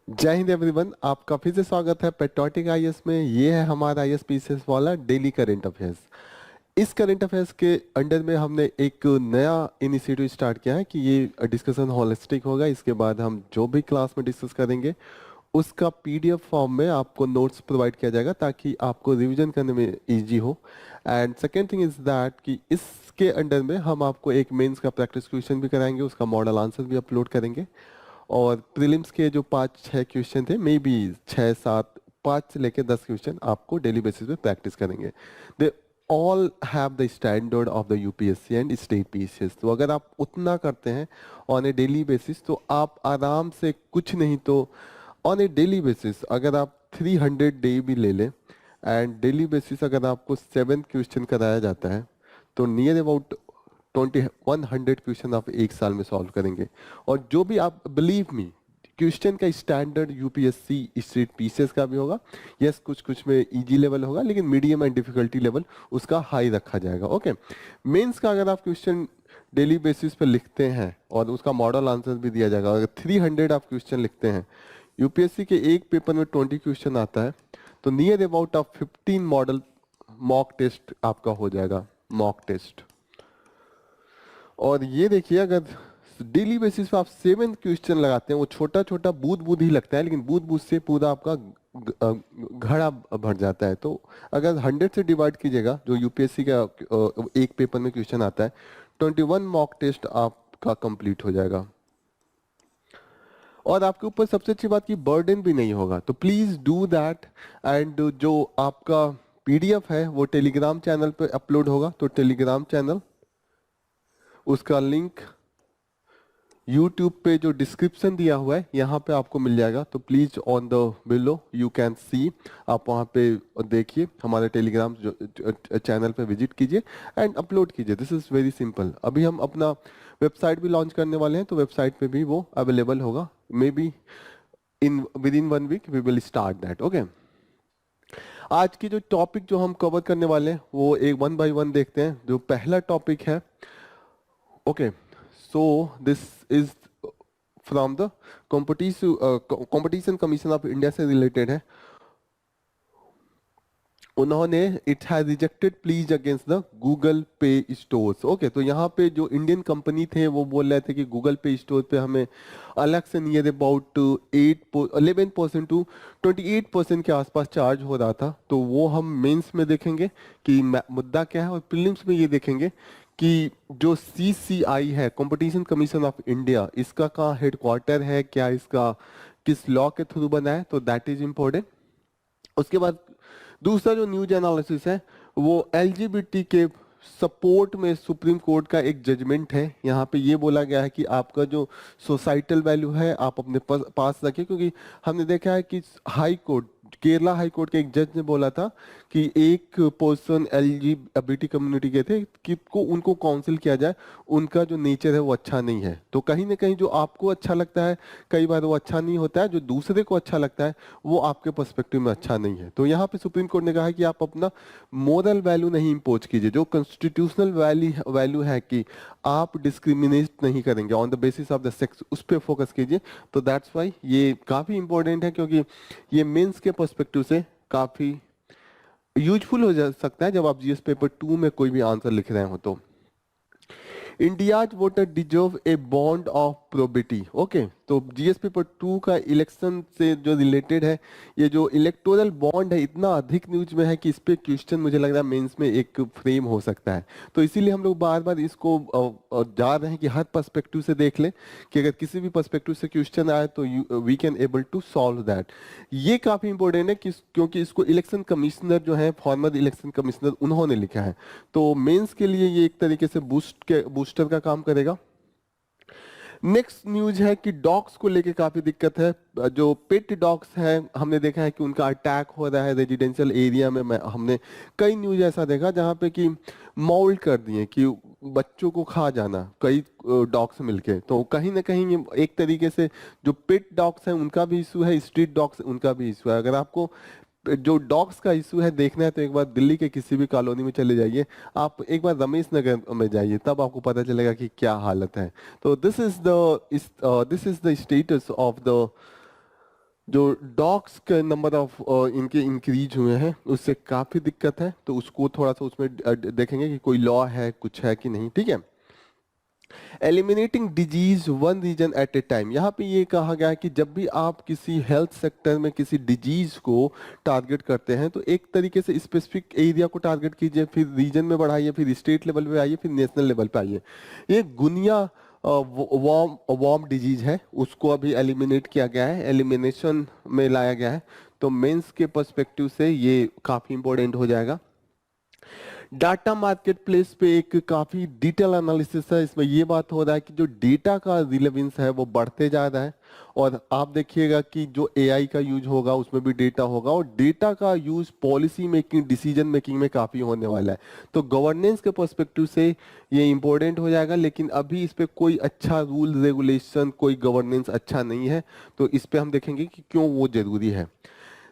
जय हिंद एवरीवन, आपका फिर से स्वागत है पेट्रियोटिक आईएएस में। ये है हमारा आईएएस पीसीएस वाला डेली करंट अफेयर्स। इस करंट अफेयर्स के अंडर में हमने एक नया इनिशिएटिव स्टार्ट किया है कि ये डिस्कशन होलिस्टिक होगा। इसके बाद हम जो भी क्लास में डिस्कस करेंगे उसका पीडीएफ फॉर्म में आपको नोट्स प्रोवाइड किया जाएगा ताकि आपको रिवीजन करने में इजी हो। And second thing is that कि इसके अंडर में हम आपको एक मेंस का प्रैक्टिस क्वेश्चन भी कराएंगे, उसका मॉडल आंसर भी अपलोड करेंगे। और प्रीलिम्स के जो 5-6 क्वेश्चन थे, मे बी 6-7, 5 से लेकर 10 क्वेश्चन आपको डेली बेसिस पे प्रैक्टिस करेंगे। They all have the standard of the UPSC and state PCS. तो अगर आप उतना करते हैं ऑन ए डेली बेसिस तो आप आराम से, कुछ नहीं तो ऑन ए डेली बेसिस अगर आप 300 डे भी ले लें एंड डेली बेसिस अगर आपको 7 क्वेश्चन कराया जाता है तो नियर अबाउट 100 क्वेश्चन आप एक साल में सॉल्व करेंगे। और जो भी आप, बिलीव मी, क्वेश्चन का स्टैंडर्ड यूपीएससी स्टेट पीसीएस का भी होगा। यस, कुछ कुछ में इजी लेवल होगा लेकिन मीडियम एंड डिफिकल्टी लेवल उसका हाई रखा जाएगा। ओके, मेंस का अगर आप क्वेश्चन डेली बेसिस पे लिखते हैं और उसका मॉडल आंसर भी दिया जाएगा, अगर 300 आप क्वेश्चन लिखते हैं, यूपीएससी के एक पेपर में 20 क्वेश्चन आता है तो नियर अबाउट आप 15 मॉडल मॉक टेस्ट आपका हो जाएगा, मॉक टेस्ट। और ये देखिए, अगर डेली बेसिस पे आप 7 क्वेश्चन लगाते हैं, वो छोटा छोटा बूंद बूंद ही लगता है लेकिन बूंद बूंद से पूरा आपका घड़ा भर जाता है। तो अगर 100 से डिवाइड कीजिएगा, जो यूपीएससी का एक पेपर में क्वेश्चन आता है, 21 मॉक टेस्ट आपका कंप्लीट हो जाएगा। और आपके ऊपर सबसे अच्छी बात की बर्डन भी नहीं होगा, तो प्लीज डू दैट। एंड जो आपका पीडीएफ है वो टेलीग्राम चैनल पे अपलोड होगा, तो टेलीग्राम चैनल, उसका लिंक यूट्यूब पे जो डिस्क्रिप्शन दिया हुआ है यहाँ पे आपको मिल जाएगा। तो please on the below you can see, आप वहाँ पे देखिए, हमारे टेलीग्राम चैनल पे विजिट कीजिए एंड अपलोड कीजिए। This is very simple. अभी हम अपना वेबसाइट भी लॉन्च करने वाले हैं तो वेबसाइट पे भी वो अवेलेबल होगा। Maybe in within 1 week we will start that. Okay, आज की जो टॉपिक जो हम कवर करने वाले हैं वो एक 1 बाय 1 देखते हैं। जो पहला टॉपिक है, okay, so this is from the competition commission of India से रिलेटेड है। उन्होंने it has rejected please against the Google पे स्टोर्स। ओके, तो यहाँ पे जो इंडियन कंपनी थे वो बोल रहे थे कि गूगल पे स्टोर पे हमें अलग से नियर अबाउट 11% टू 28% के आसपास चार्ज हो रहा था। तो वो हम मेंस में देखेंगे कि मुद्दा क्या है, और प्रीलिम्स में ये देखेंगे कि जो सीसीआई है, कंपटीशन कमीशन ऑफ इंडिया, इसका कहाँ हेडक्वार्टर है, क्या इसका किस लॉ के थ्रू बना है, तो दैट इज इम्पोर्टेंट। उसके बाद दूसरा जो न्यूज एनालिसिस है वो एलजीबीटी के सपोर्ट में सुप्रीम कोर्ट का एक जजमेंट है। यहाँ पे ये बोला गया है कि आपका जो सोसाइटल वैल्यू है आप अपने पास रखिए, क्योंकि हमने देखा है कि high court, Kerala high court के एक जज ने बोला था कि एक पर्सन एलजीबीटी कम्युनिटी के थे कि उनको काउंसिल किया जाए, उनका जो नेचर है वो अच्छा नहीं है। तो कहीं ना कहीं जो आपको अच्छा लगता है कई बार वो अच्छा नहीं होता है, जो दूसरे को अच्छा लगता है वो आपके पर्सपेक्टिव में अच्छा नहीं है। तो यहाँ पे सुप्रीम कोर्ट ने कहा है कि आप अपना मोरल वैल्यू नहीं इम्पोज कीजिए, जो कॉन्स्टिट्यूशनल वैल्यू है कि आप डिस्क्रिमिनेट नहीं करेंगे on the basis of the sex, उस पर फोकस कीजिए। तो दैट्स वाई ये काफी इंपॉर्टेंट है, क्योंकि ये मेंस के पर्सपेक्टिव से काफी यूजफुल हो जा सकता है जब आप जीएस पेपर 2 में कोई भी आंसर लिख रहे हो। तो India's voter deserve a bond of probity. Okay, तो जीएस पेपर 2 का इलेक्शन से जो रिलेटेड है, ये जो इलेक्टोरल बॉन्ड है इतना अधिक न्यूज में है कि इस पे क्वेश्चन मुझे लग रहा है मेंस में एक फ्रेम हो सकता है। तो इसीलिए हम लोग बार बार इसको जा रहे हैं कि हर पर्सपेक्टिव से देख लें कि अगर किसी भी पर्सपेक्टिव से क्वेश्चन आए तो we can able to solve that. ये काफी इंपॉर्टेंट है क्योंकि इसको इलेक्शन कमिश्नर जो है, फॉर्मर इलेक्शन कमिश्नर, उन्होंने लिखा है। तो मेंस के लिए ये एक तरीके से बूस्टर का काम करेगा। नेक्स्ट न्यूज है कि डॉग्स को लेके काफी दिक्कत है। जो पेट डॉग्स हैं हमने देखा है कि उनका अटैक हो रहा है रेजिडेंशियल एरिया में। हमने कई न्यूज ऐसा देखा जहां पे कि मॉल्ट कर दिए कि बच्चों को खा जाना कई डॉग्स मिलके। तो कहीं ना कहीं ये एक तरीके से जो पेट डॉग्स हैं उनका भी इशू है, स्ट्रीट डॉग्स उनका भी इशू है। अगर आपको जो डॉग्स का इशू है देखना है तो एक बार दिल्ली के किसी भी कॉलोनी में चले जाइए, आप एक बार रमेश नगर में जाइए, तब आपको पता चलेगा कि क्या हालत है। तो this is the status of the जो डॉग्स के नंबर ऑफ इनके इंक्रीज हुए हैं उससे काफ़ी दिक्कत है, तो उसको थोड़ा सा उसमें देखेंगे कि कोई लॉ है कुछ है कि नहीं, ठीक है। Eliminating disease one region at a time, यहाँ पे ये कहा गया है कि जब भी आप किसी हेल्थ सेक्टर में किसी डिजीज को टारगेट करते हैं तो एक तरीके से स्पेसिफिक एरिया को टारगेट कीजिए, फिर रीजन में बढ़ाइए, फिर स्टेट लेवल पे आइए, फिर नेशनल लेवल पे आइए। ये गुनिया वॉर्म वॉर्म डिजीज है, उसको अभी एलिमिनेट किया गया है, एलिमिनेशन में लाया गया है। तो मेंस के पर्सपेक्टिव से ये काफी इंपॉर्टेंट हो जाएगा। डाटा मार्केट प्लेस पे एक काफी डिटेल एनालिसिस है, इसमें ये बात हो रहा है कि जो डेटा का रिलेवेंस है वो बढ़ते जा रहा है, और आप देखिएगा कि जो एआई का यूज होगा उसमें भी डेटा होगा, और डेटा का use policy making decision making में काफी होने वाला है। तो गवर्नेंस के पर्सपेक्टिव से ये इंपॉर्टेंट हो जाएगा, लेकिन अभी इस पे कोई अच्छा रूल रेगुलेशन, कोई गवर्नेंस अच्छा नहीं है, तो इस पे हम देखेंगे कि क्यों वो जरूरी है।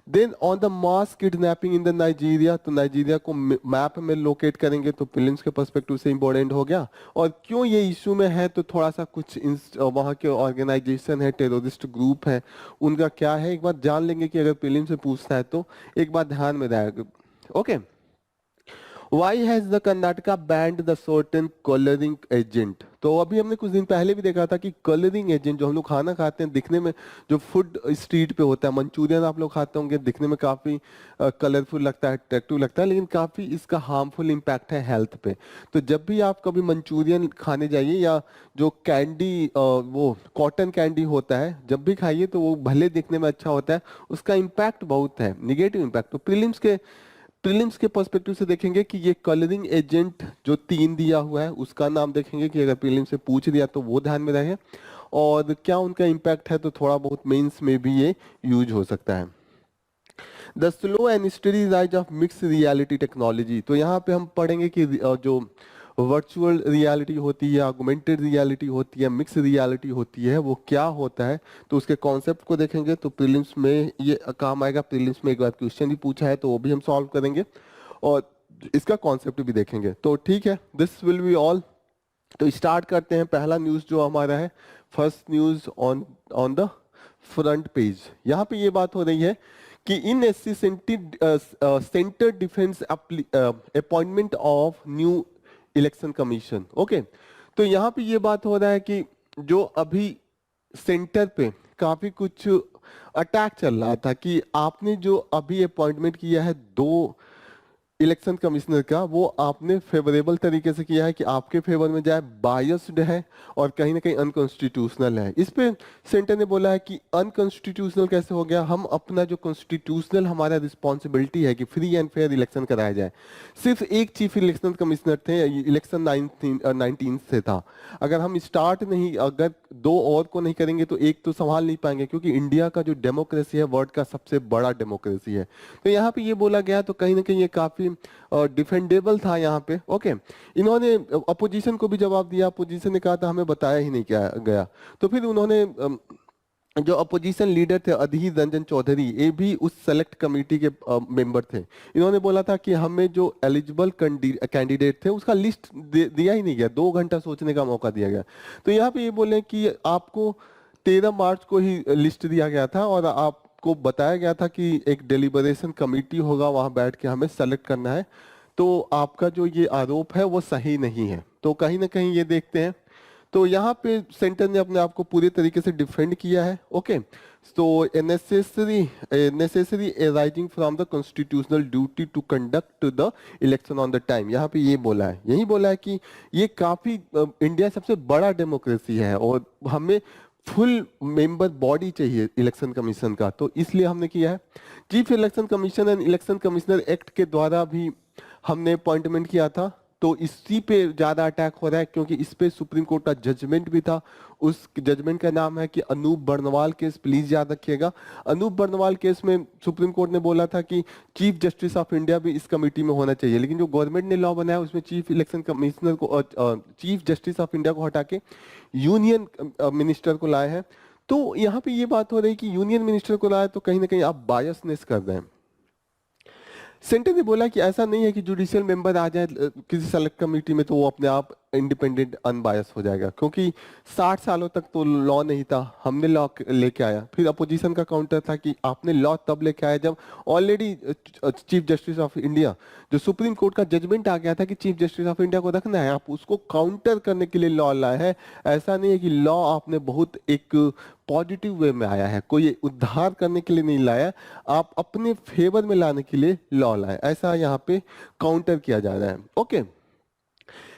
Then on the mass kidnapping in the Nigeria, तो नाइजीरिया को मैप में लोकेट करेंगे, तो प्रीलिम्स के पर्सपेक्टिव से इंपॉर्टेंट हो गया। और क्यों ये इशू में है, तो थोड़ा सा कुछ वहाँ के ऑर्गेनाइजेशन है, टेररिस्ट ग्रुप है, उनका क्या है एक बार जान लेंगे कि अगर प्रीलिम्स से पूछता है तो एक बार ध्यान में रहेगा। Okay, Why has the Karnataka banned the certain coloring agent? तो अभी हमने कुछ दिन पहले भी देखा था कि कलरिंग एजेंट जो हम लोग खाना खाते हैं, दिखने में जो फूड स्ट्रीट पे होता है, मंचूरियन आप लोग खाते होंगे, दिखने में काफी कलरफुल लगता है, अट्रैक्टिव लगता है, लेकिन काफी इसका हार्मफुल इम्पैक्ट है हेल्थ पे। तो जब भी आप कभी मंचूरियन खाने जाइए, या जो कैंडी वो कॉटन कैंडी होता है, जब भी खाइए तो वो भले दिखने में अच्छा होता है, उसका इम्पैक्ट बहुत है, निगेटिव इम्पैक्ट। तो प्रीलिम्स के पर्सपेक्टिव से देखेंगे कि ये कलरिंग एजेंट जो 3 दिया हुआ है उसका नाम देखेंगे कि अगर प्रीलिम्स से पूछ दिया तो वो ध्यान में रहे, और क्या उनका इम्पैक्ट है, तो थोड़ा बहुत मेंस में भी ये यूज हो सकता है। The slow and steady rise of mix reality technology, तो यहाँ पे हम पढ़ेंगे कि जो वर्चुअल रियलिटी होती है, ऑगमेंटेड रियलिटी होती है, मिक्स रियलिटी होती है, वो क्या होता है, तो उसके कॉन्सेप्ट को देखेंगे। तो प्रीलिम्स में ये काम आएगा, प्रीलिम्स में एक बार क्वेश्चन भी पूछा है तो वो भी हम सॉल्व करेंगे, और इसका कॉन्सेप्ट भी देखेंगे। तो ठीक है, दिस विल बी ऑल। तो स्टार्ट करते हैं। पहला न्यूज जो हमारा है, first news on on the front page, यहाँ पे ये बात हो रही है कि in SC centre defence appointment of new election commission. Okay, तो यहाँ पे ये बात हो रहा है कि जो अभी सेंटर पे काफी कुछ अटैक चल रहा था कि आपने जो अभी अपॉइंटमेंट किया है 2 इलेक्शन कमिश्नर का, वो आपने फेवरेबल तरीके से किया है कि आपके फेवर में जाए, बायस्ड है और कहीं ना कहीं अनकॉन्स्टिट्यूशनल है। इस पे सेंटर ने बोला है कि अनकॉन्स्टिट्यूशनल कैसे हो गया, हम अपना जो कॉन्स्टिट्यूशनल हमारा रिस्पॉन्सिबिलिटी है कि फ्री एंड फेयर इलेक्शन कराया जाए। सिर्फ एक चीफ इलेक्शन कमिश्नर थे, इलेक्शन 19 से था। अगर हम स्टार्ट नहीं, अगर 2 और को नहीं करेंगे तो एक तो संभाल नहीं पाएंगे, क्योंकि इंडिया का जो डेमोक्रेसी है वर्ल्ड का सबसे बड़ा डेमोक्रेसी है। तो यहाँ पे ये बोला गया, तो कहीं ना कहीं ये काफी डिफेंडेबल था यहाँ पे। ओके, इन्होंने अपोजिशन को भी जवाब दिया, अपोजिशन ने कहा था हमें बताया ही नहीं क्या गया। तो फिर उन्होंने जो अपोजिशन लीडर थे अधीर रंजन चौधरी, ये भी उस सेलेक्ट कमेटी के मेंबर थे। इन्होंने बोला था कि हमें जो एलिजिबल कैंडिडेट थे उसका लिस्ट दिया ही नहीं गया, 2 घंटा सोचने का मौका दिया गया। तो यहाँ पे ये बोले कि आपको 13 मार्च को ही लिस्ट दिया गया था, और आपको बताया गया था कि एक डेलिबरेशन कमेटी होगा, वहां बैठ के हमें सेलेक्ट करना है। तो आपका जो ये आरोप है वो सही नहीं है। तो कहीं ना कहीं ये देखते हैं, तो यहाँ पे सेंटर ने अपने आप को पूरे तरीके से डिफेंड किया है। ओके, तो necessary arising from the constitutional duty to conduct the election on the time, यहाँ पे ये बोला है, यही बोला है कि ये काफी इंडिया सबसे बड़ा डेमोक्रेसी है और हमें फुल मेंबर बॉडी चाहिए इलेक्शन कमीशन का, तो इसलिए हमने किया है। Chief election commission and election commissioner act के द्वारा भी हमने अपॉइंटमेंट किया था, तो इसी पे ज्यादा अटैक हो रहा है, क्योंकि इस पे सुप्रीम कोर्ट का जजमेंट भी था। उस जजमेंट का नाम है कि अनूप बर्नवाल केस, प्लीज याद रखिएगा। अनूप बर्नवाल केस में सुप्रीम कोर्ट ने बोला था कि चीफ जस्टिस ऑफ इंडिया भी इस कमेटी में होना चाहिए, लेकिन जो गवर्नमेंट ने लॉ बनाया उसमें चीफ इलेक्शन कमिश्नर को, चीफ जस्टिस ऑफ इंडिया को हटा के यूनियन मिनिस्टर को लाए हैं। तो यहाँ पे ये बात हो रही है कि यूनियन मिनिस्टर को लाया, तो कहीं ना कहीं आप बायसनेस कर रहे हैं। सेंटर ने बोला कि ऐसा नहीं है कि जुडिशियल मेंबर आ जाए किसी सेलेक्ट कमेटी में तो वो अपने आप इंडिपेंडेंट अनबायस हो जाएगा, क्योंकि 60 सालों तक तो लॉ नहीं था, हमने लॉ लेके आया। फिर अपोजिशन का काउंटर था कि आपने लॉ तब लेके आया जब already chief justice of India, जो सुप्रीम कोर्ट का जजमेंट आ गया था कि चीफ जस्टिस ऑफ इंडिया को रखना है, आप उसको काउंटर करने के लिए लॉ लाए हैं। ऐसा नहीं है कि लॉ आपने बहुत एक पॉजिटिव वे में आया है, कोई उद्धार करने के लिए नहीं लाया, आप अपने फेवर में लाने के लिए लॉ लाए, ऐसा यहाँ पे काउंटर किया जा रहा है। Okay,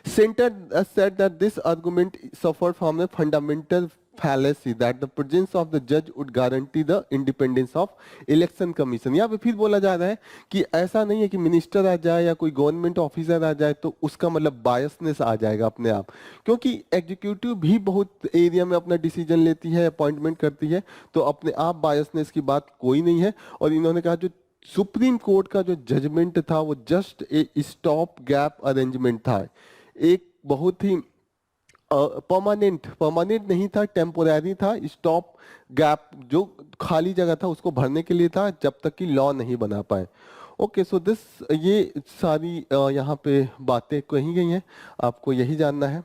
Center said that this argument suffered from a fundamental fallacy that the presence of the judge would guarantee the independence of election commission। यहाँ पे फिर बोला जा रहा है कि ऐसा नहीं है कि मिनिस्टर आ जाए या कोई गवर्नमेंट ऑफिसर आ जाए तो उसका मतलब बायसनेस आ जाएगा अपने आप, क्योंकि एग्जीक्यूटिव भी बहुत एरिया में अपना डिसीजन लेती है, अपॉइंटमेंट करती है, तो अपने आप बायसनेस की बात कोई नहीं है। और इन्होंने कहा जो सुप्रीम कोर्ट का जो जजमेंट था वो just a stop gap arrangement था, एक बहुत ही परमानेंट नहीं था, टेम्पोररी था, स्टॉप गैप जो खाली जगह था उसको भरने के लिए था जब तक कि लॉ नहीं बना पाए। ओके, सो दिस ये सारी यहाँ पे बातें कही गई हैं, आपको यही जानना है।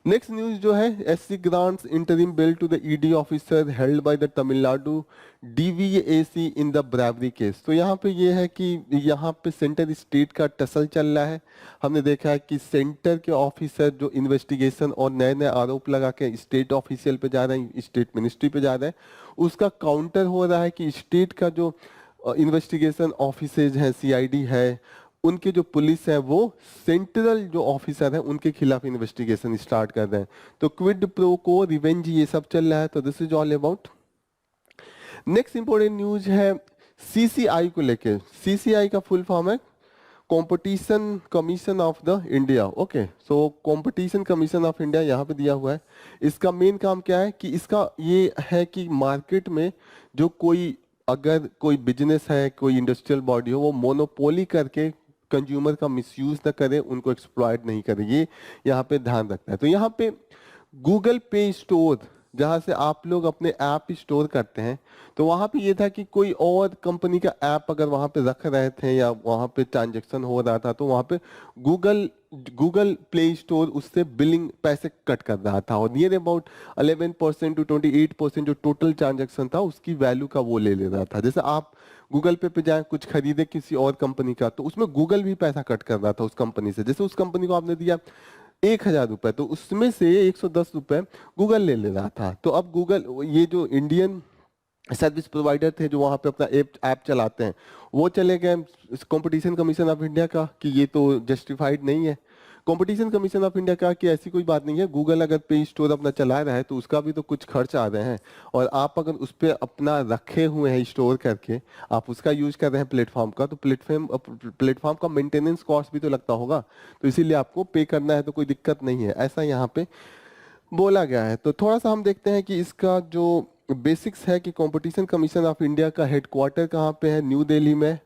नेक्स्ट न्यूज जो है, SC grants interim bail to the ED officer held by the Tamil Nadu DVAC in the bribery case. तो यहाँ पे ये है कि यहाँ पे सेंटर स्टेट का टसल चल रहा है। हमने देखा है कि सेंटर के ऑफिसर जो इन्वेस्टिगेशन और नए नए आरोप लगा के स्टेट ऑफिशियल पे जा रहे हैं, स्टेट मिनिस्ट्री पे जा रहे हैं, उसका काउंटर हो रहा है कि स्टेट का जो इन्वेस्टिगेशन ऑफिसर्स हैं, सीआईडी है, उनके जो पुलिस है वो सेंट्रल जो ऑफिसर है उनके खिलाफ इन्वेस्टिगेशन स्टार्ट कर रहे हैं। तो क्विड प्रो को रिवेंज ये सब चल रहा है। तो this is all about. Next important news है सीसीआई को लेके। सीसीआई का फुल फॉर्म है competition commission of the India. Okay, so competition commission of India यहाँ पे दिया हुआ है। इसका मेन काम क्या है कि इसका ये है कि मार्केट में जो कोई अगर कोई बिजनेस है, कोई इंडस्ट्रियल बॉडी हो, वो मोनोपोली करके कंज्यूमर का मिसयूज ना करे, उनको एक्सप्लॉइट नहीं करे, ये यहाँ पे ध्यान रखता है। तो यहाँ पे गूगल पे स्टोर जहाँ से आप लोग अपने ऐप स्टोर करते हैं, तो वहाँ पे ये था कि कोई और कंपनी का ऐप अगर वहाँ पे रख रहे थे या वहाँ पे ट्रांजेक्शन हो रहा था तो वहाँ पे गूगल प्ले स्टोर उससे बिलिंग पैसे कट कर रहा था, और नियर अबाउट 11% टू 28% जो टोटल ट्रांजेक्शन था उसकी वैल्यू का वो ले रहा था। जैसे आप गूगल पे जाए कुछ खरीदे किसी और कंपनी का, तो उसमें गूगल भी पैसा कट कर रहा था उस कंपनी से। जैसे उस कंपनी को आपने दिया 1000 रुपए, तो उसमें से 110 रुपए गूगल ले रहा था। तो अब गूगल, ये जो इंडियन सर्विस प्रोवाइडर थे जो वहां पे अपना ऐप चलाते हैं, वो चले गए कंपटीशन कमीशन ऑफ इंडिया का कि ये तो जस्टिफाइड नहीं है। कंपटीशन कमीशन ऑफ इंडिया का कि ऐसी कोई बात नहीं है, गूगल अगर पे स्टोर अपना चला रहा है तो उसका भी तो कुछ खर्च आ रहे हैं, और आप अगर उस पर अपना रखे हुए हैं स्टोर करके, आप उसका यूज कर रहे हैं प्लेटफॉर्म का, तो प्लेटफॉर्म का मेंटेनेंस कॉस्ट भी तो लगता होगा, तो इसीलिए आपको पे करना है, तो कोई दिक्कत नहीं है, ऐसा यहाँ पे बोला गया है। तो थोड़ा सा हम देखते हैं कि इसका जो बेसिक्स है कि कंपटीशन कमीशन ऑफ इंडिया का हेडक्वार्टर कहाँ पे है, न्यू दिल्ली में।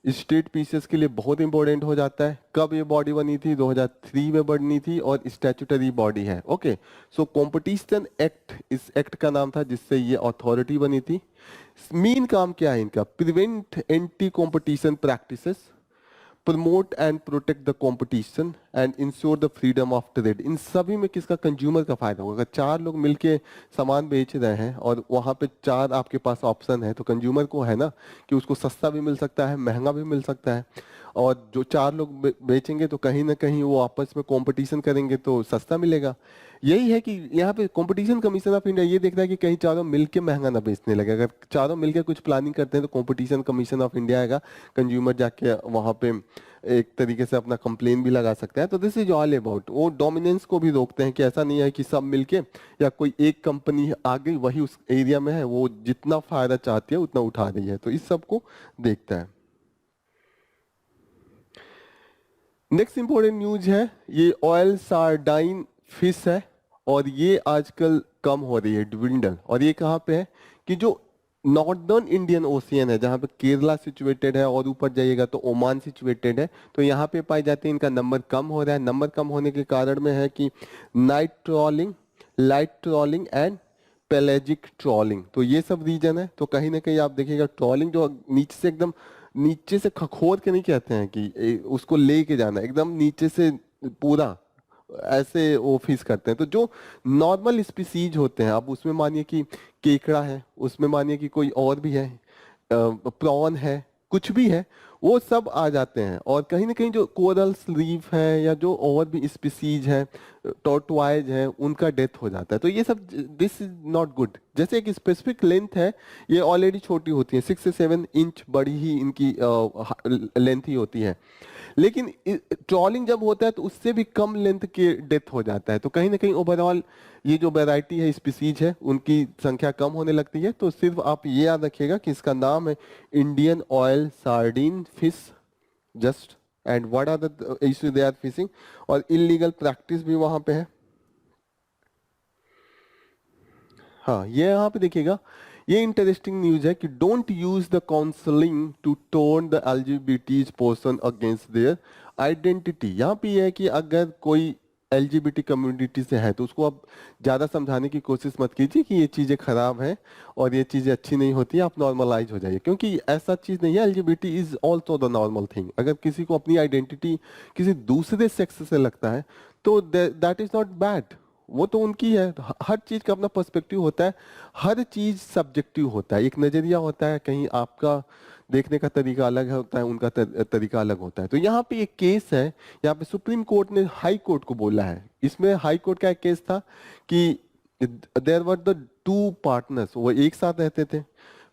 स्टेट पीसेस के लिए बहुत इंपॉर्टेंट हो जाता है। कब ये बॉडी बनी थी? 2003 में बनी थी, और स्टैट्यूटरी बॉडी है। ओके, सो कंपटीशन एक्ट इस एक्ट का नाम था जिससे ये अथॉरिटी बनी थी। मेन काम क्या है इनका? Prevent anti competition practices, promote and protect the competition and ensure the freedom of trade. इन सभी में किसका? कंज्यूमर का फायदा होगा। अगर 4 लोग मिलके सामान बेच रहे हैं और वहां पे 4 आपके पास ऑप्शन है, तो कंज्यूमर को है ना कि उसको सस्ता भी मिल सकता है, महंगा भी मिल सकता है, और जो 4 लोग बेचेंगे तो कहीं ना कहीं वो आपस में कंपटीशन करेंगे तो सस्ता मिलेगा। यही है कि यहाँ पे कंपटीशन कमीशन ऑफ इंडिया ये देख रहा है कि कहीं चारों मिलके महंगा ना बेचने लगे। अगर चारों मिलके कुछ प्लानिंग करते हैं तो कंपटीशन कमीशन ऑफ इंडिया आएगा, कंज्यूमर जाके वहां पे एक तरीके से अपना कंप्लेन भी लगा सकता है। तो दिस इज ऑल अबाउट, वो डोमिनेंस को भी रोकते हैं कि ऐसा नहीं है कि सब मिलके या कोई एक कंपनी आ गई वही उस एरिया में है, वो जितना फायदा चाहती है उतना उठा रही है, तो इस सब को देखता है। नेक्स्ट इंपॉर्टेंट न्यूज है, ये ऑयल सार्डाइन फिश है, और ये आजकल कम हो रही है, ड्विंडल। और ये कहाँ पे है कि जो नॉर्दर्न इंडियन ओशियन है, जहाँ पे केरला सिचुएटेड है, और ऊपर जाइएगा तो ओमान सिचुएटेड है, तो यहाँ पे पाई जाती है। इनका नंबर कम हो रहा है। नंबर कम होने के कारण में है कि night trawling, light trawling and pelagic trawling, तो ये सब रीजन है। तो कहीं ना कहीं आप देखिएगा ट्रॉलिंग जो नीचे से एकदम नीचे से खखोद के नहीं कहते हैं कि उसको लेके जाना, एकदम नीचे से पूरा ऐसे वो फीस करते हैं। तो जो नॉर्मल स्पीसीज होते हैं, अब उसमें मानिए कि केकड़ा है, उसमें मानिए कि कोई और भी है, प्रॉन है, कुछ भी है, वो सब आ जाते हैं। और कहीं ना कहीं जो कोरल्स रीफ है या जो और भी स्पीसीज है, टॉर्टवाइज है, उनका डेथ हो जाता है। तो ये सब, दिस इज नॉट गुड। जैसे एक स्पेसिफिक लेंथ है, ये ऑलरेडी छोटी होती है, 6 से 7 इंच बड़ी ही इनकी लेंथ ही होती है। लेकिन ट्रॉलिंग जब होता है तो उससे भी कम लेंथ के डेथ हो जाता है। तो कहीं ना कहीं ओवरऑल ये जो वैरायटी है, स्पीसीज है, उनकी संख्या कम होने लगती है। तो सिर्फ आप ये याद रखिएगा कि इसका नाम है Indian oil sardine fish just, and what are the issue they are fishing, और इलीगल प्रैक्टिस भी वहां पे है। हाँ, ये यहाँ पे देखिएगा, ये इंटरेस्टिंग न्यूज है कि don't use the counselling to tone the LGBT person against their identity. यहाँ पे ये है कि अगर कोई एलजीबीटी कम्युनिटी से है तो उसको आप ज़्यादा समझाने की कोशिश मत कीजिए कि ये चीज़ें खराब हैं और ये चीज़ें अच्छी नहीं होती, आप नॉर्मलाइज हो जाइए, क्योंकि ऐसा चीज़ नहीं है। LGBT is also the normal thing. अगर किसी को अपनी आइडेंटिटी किसी दूसरे सेक्स से लगता है तो दैट इज नॉट बैड, वो तो उनकी है। हर चीज का अपना पर्सपेक्टिव होता है, हर चीज सब्जेक्टिव होता है, एक नजरिया होता है, कहीं आपका देखने का तरीका अलग होता है, उनका तरीका अलग होता है। तो यहाँ पे एक केस है, यहाँ पे सुप्रीम कोर्ट ने हाई कोर्ट को बोला है। इसमें हाई कोर्ट का एक केस था कि there were the two partners, वो एक साथ रहते थे।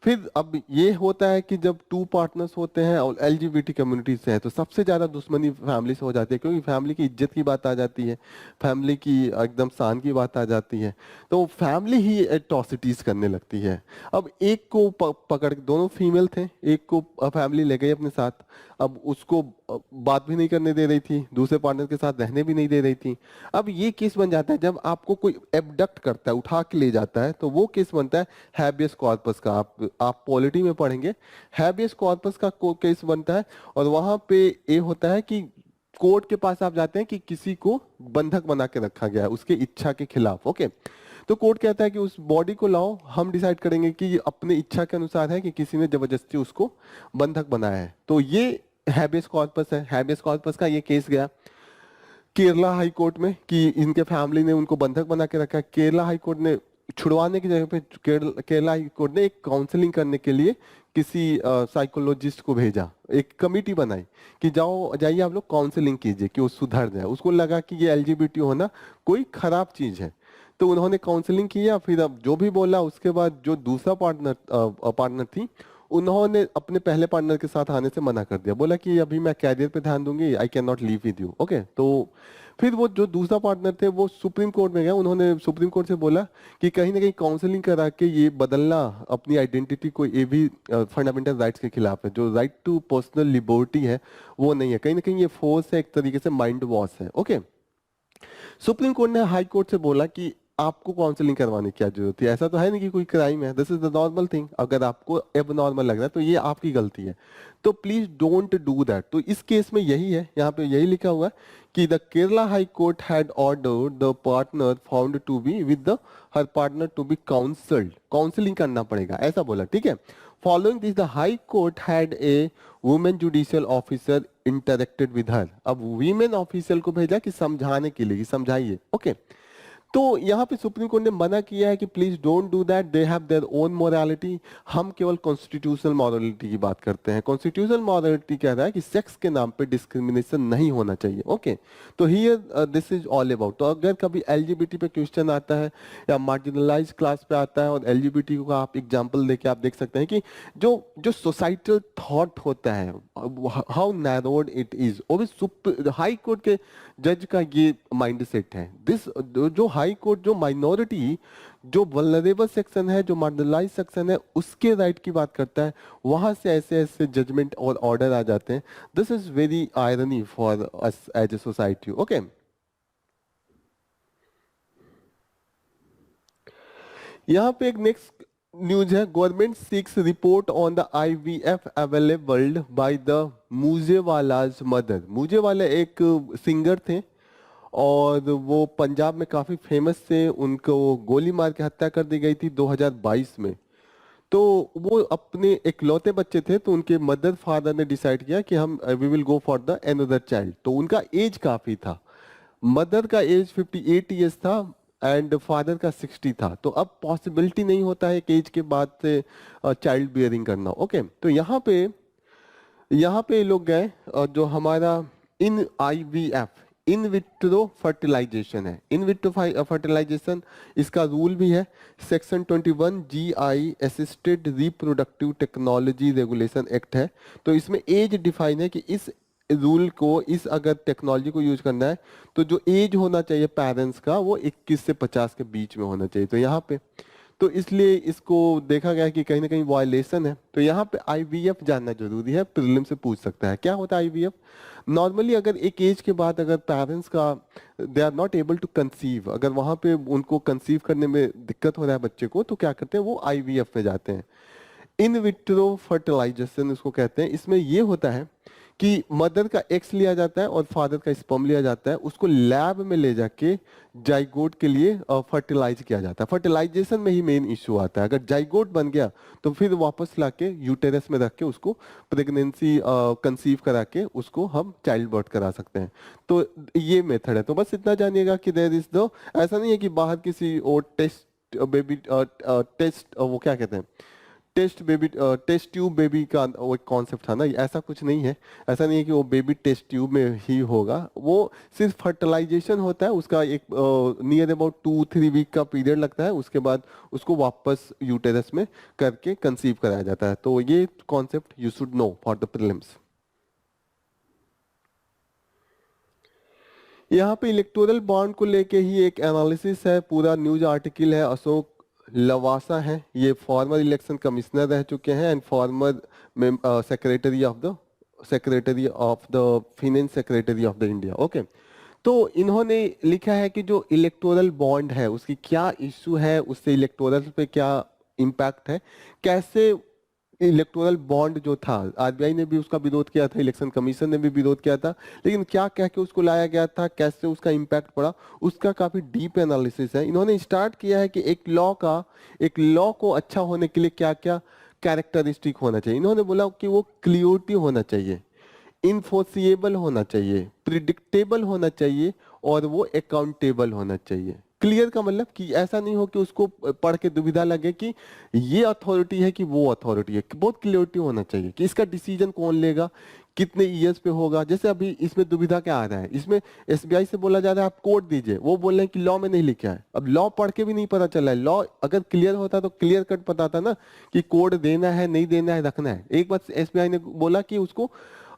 फिर अब ये होता है कि जब टू पार्टनर्स होते हैं और एलजीबीटी कम्युनिटी से है तो सबसे ज्यादा दुश्मनी फैमिली से हो जाती है, क्योंकि फैमिली की इज्जत की बात आ जाती है, फैमिली की एकदम शान की बात आ जाती है। तो फैमिली ही एट्रोसिटीज करने लगती है। अब एक को पकड़ के, दोनों फीमेल थे, एक को फैमिली ले गई अपने साथ। अब उसको बात भी नहीं करने दे रही थी, दूसरे पार्टनर के साथ रहने भी नहीं दे रही थी। अब ये केस बन जाता है जब आपको कोई एबडक्ट करता है, उठा के ले जाता है, तो वो केस बनता है हैबियस कॉर्पस का। आप पॉलिटी में पढ़ेंगे, हैबियस कॉर्पस का केस बनता है। और वहां पे ये होता है कि कोर्ट के पास आप जाते हैं कि किसी को बंधक बना के रखा गया है उसके इच्छा के खिलाफ। ओके, तो कोर्ट कहता है कि उस बॉडी को लाओ, हम डिसाइड करेंगे कि ये अपने इच्छा के अनुसार है कि किसी ने जबरदस्ती उसको बंधक बनाया है। तो ये हैबियस कॉर्पस है। हैबियस कॉर्पस का ये केस गया केरला हाई कोर्ट में कि इनके फैमिली ने उनको बंधक बना के रखा है। केरला हाई कोर्ट ने छुड़वाने की जगह पे केरला हाई कोर्ट ने एक काउंसलिंग करने के लिए किसी साइकोलॉजिस्ट को भेजा, एक कमिटी बनाई कि जाओ जाइए आप लोग काउंसलिंग कीजिए कि वो सुधर जाए। उसको लगा कि ये एलजीबीटी होना कोई खराब चीज है, तो उन्होंने काउंसलिंग किया। फिर अब जो भी बोला, उसके बाद जो दूसरा पार्टनर थी, उन्होंने अपने पहले पार्टनर के साथ आने से मना कर दिया, बोला कि अभी मैं कैरियर पे ध्यान दूंगी, I can not leave with you. Okay, तो फिर वो जो दूसरा पार्टनर थे वो सुप्रीम कोर्ट में गया। उन्होंने सुप्रीम कोर्ट से बोला कि कहीं ना कहीं काउंसलिंग करा के ये बदलना अपनी आइडेंटिटी को, ये भी फंडामेंटल राइट्स के खिलाफ है। जो राइट टू पर्सनल लिबर्टी है वो नहीं है, कहीं ना कहीं ये फोर्स है, एक तरीके से माइंड वॉश है। ओके, सुप्रीम कोर्ट ने हाई कोर्ट से बोला कि आपको काउंसलिंग करवाने की क्या जरूरत है, ऐसा तो है नहीं कि कोई क्राइम है, this is the normal thing. अगर आपको एब नॉर्मल लग रहा है तो ये आपकी गलती है, तो प्लीज डोंट डू दैट। तो इस केस में यही है, यहाँ पे यही लिखा हुआ है कि the Kerala high court had ordered the partner found to be with the her partner to be counselled, counselling करना पड़ेगा, ऐसा बोला। ठीक है, following this the high court had a women judicial officer interacted with her. अब women officer को भेजा कि समझाने के लिए, समझाइए। ओके, तो यहाँ पे सुप्रीम कोर्ट ने मना किया है कि please don't do that, they have their own morality. हम केवल कॉन्स्टिट्यूशनल मोरालिटी की बात करते हैं। कॉन्स्टिट्यूशनल मोरालिटी कह रहा है कि सेक्स के नाम पे डिस्क्रिमिनेशन नहीं होना चाहिए। ओके, तो here this is all about. तो अगर कभी एलजीबीटी पे क्वेश्चन आता है या मार्जिनलाइज क्लास पे आता है और एलजीबीटी का आप एग्जाम्पल लेके आप देख सकते हैं कि जो जो सोसाइटल थॉट होता है, हाउ नैरोड इट इज। और हाई कोर्ट के जज का ये माइंडसेट है। दिस जो हाई कोर्ट जो माइनॉरिटी, जो वल्नरेबल सेक्शन है, जो मार्जिनलाइज सेक्शन है, उसके राइट की बात करता है, वहां से ऐसे ऐसे जजमेंट और ऑर्डर आ जाते हैं। This is very irony for us as a society. Okay, यहाँ पे एक नेक्स्ट न्यूज है, government seeks report on the IVF availed by the Moosewala's mother. Moosewala एक सिंगर थे और वो पंजाब में काफी फेमस थे। उनको गोली मार के हत्या कर दी गई थी 2022 में। तो वो अपने इकलौते बच्चे थे, तो उनके मदर फादर ने डिसाइड किया कि हम we will go for the another child. तो उनका एज काफी था, मदर का एज 58 ईयर्स था एंड फादर का 60 था। तो अब पॉसिबिलिटी नहीं होता है एक एज के बाद से चाइल्ड बियरिंग करना। ओके, तो यहाँ पे ये लोग गए जो हमारा इन IVF, इन विट्रो फर्टिलाइजेशन है। इन विट्रो फर्टिलाइजेशन, इसका रूल भी है section 21 GI assisted reproductive technology regulation act है। तो इसमें एज डिफाइन है कि इस रूल को, इस अगर टेक्नोलॉजी को यूज करना है तो जो एज होना चाहिए पेरेंट्स का वो 21 से 50 के बीच में होना चाहिए। तो यहाँ पे तो इसलिए इसको देखा गया कि कहीं ना कहीं वायलेशन है। तो यहाँ पे IVF जानना जरूरी है, प्रीलिम से पूछ सकता है। क्या होता है IVF? नॉर्मली अगर एक एज के बाद अगर पेरेंट्स का they are not able to conceive, अगर वहां पे उनको कंसीव करने में दिक्कत हो रहा है बच्चे को, तो क्या करते हैं वो IVF में जाते हैं। इन विट्रो फर्टिलाइजेशन उसको कहते हैं। इसमें ये होता है कि मदर का एग्स लिया जाता है और फादर का स्पर्म लिया जाता है, उसको लैब में ले जाके जाइगोट के लिए फर्टिलाइज किया जाता है। फर्टिलाइजेशन में ही मेन इश्यू आता है। अगर जाइगोट बन गया तो फिर वापस लाके यूटेरस में रख के उसको प्रेगनेंसी कंसीव करा के उसको हम चाइल्ड बर्थ करा सकते हैं। तो ये मेथड है। तो बस इतना जानिएगा कि देयर इज द, ऐसा नहीं है कि बाहर किसी और टेस्ट बेबी टेस्ट वो क्या कहते हैं टेस्ट ट्यूब बेबी का वो एक कॉन्सेप्ट था ना, ऐसा कुछ नहीं है। ऐसा नहीं है कि वो बेबी टेस्ट ट्यूब में ही होगा, वो सिर्फ फर्टिलाइजेशन होता है। उसका एक नियर अबाउट 2-3 वीक का पीरियड लगता है, उसके बाद उसको वापस यूटेरस में करके कंसीव कराया जाता है। तो ये concept you should know for the prelims. यहाँ पे इलेक्टोरल बॉन्ड को लेके ही एक एनालिसिस है, पूरा न्यूज आर्टिकल है। अशोक लवासा है, ये फॉर्मर इलेक्शन कमिश्नर रह चुके हैं and former secretary of the finance secretary of the India. Okay, तो इन्होंने लिखा है कि जो इलेक्टोरल बॉन्ड है उसकी क्या इश्यू है, उससे इलेक्टोरल पे क्या इम्पैक्ट है, कैसे इलेक्टोरल बॉन्ड जो था RBI ने भी उसका विरोध किया था, इलेक्शन कमीशन ने भी विरोध किया था, लेकिन क्या कह के उसको लाया गया था, कैसे उसका इम्पैक्ट पड़ा, उसका काफी डीप एनालिसिस है। इन्होंने स्टार्ट किया है कि एक लॉ को अच्छा होने के लिए क्या क्या कैरेक्टरिस्टिक होना चाहिए। इन्होंने बोला कि वो क्लियरिटी होना चाहिए, इनफोर्सिएबल होना चाहिए, प्रिडिक्टेबल होना चाहिए और वो अकाउंटेबल होना चाहिए। क्लियर का मतलब कि ऐसा नहीं हो कि उसको पढ़ के दुविधा लगे कि ये अथॉरिटी है कि वो अथॉरिटी है। बहुत क्लियरिटी होना चाहिए कि इसका डिसीजन कौन लेगा, कितने ईयर्स पे होगा। जैसे अभी इसमें दुविधा क्या आ रहा है, इसमें SBI से बोला जा रहा है आप कोड दीजिए, वो बोल रहे हैं कि लॉ में नहीं लिखा है। अब लॉ पढ़ के भी नहीं पता चला है। लॉ अगर क्लियर होता तो क्लियर कट पता था ना कि कोड देना है, नहीं देना है, रखना है। एक बार SBI ने बोला कि उसको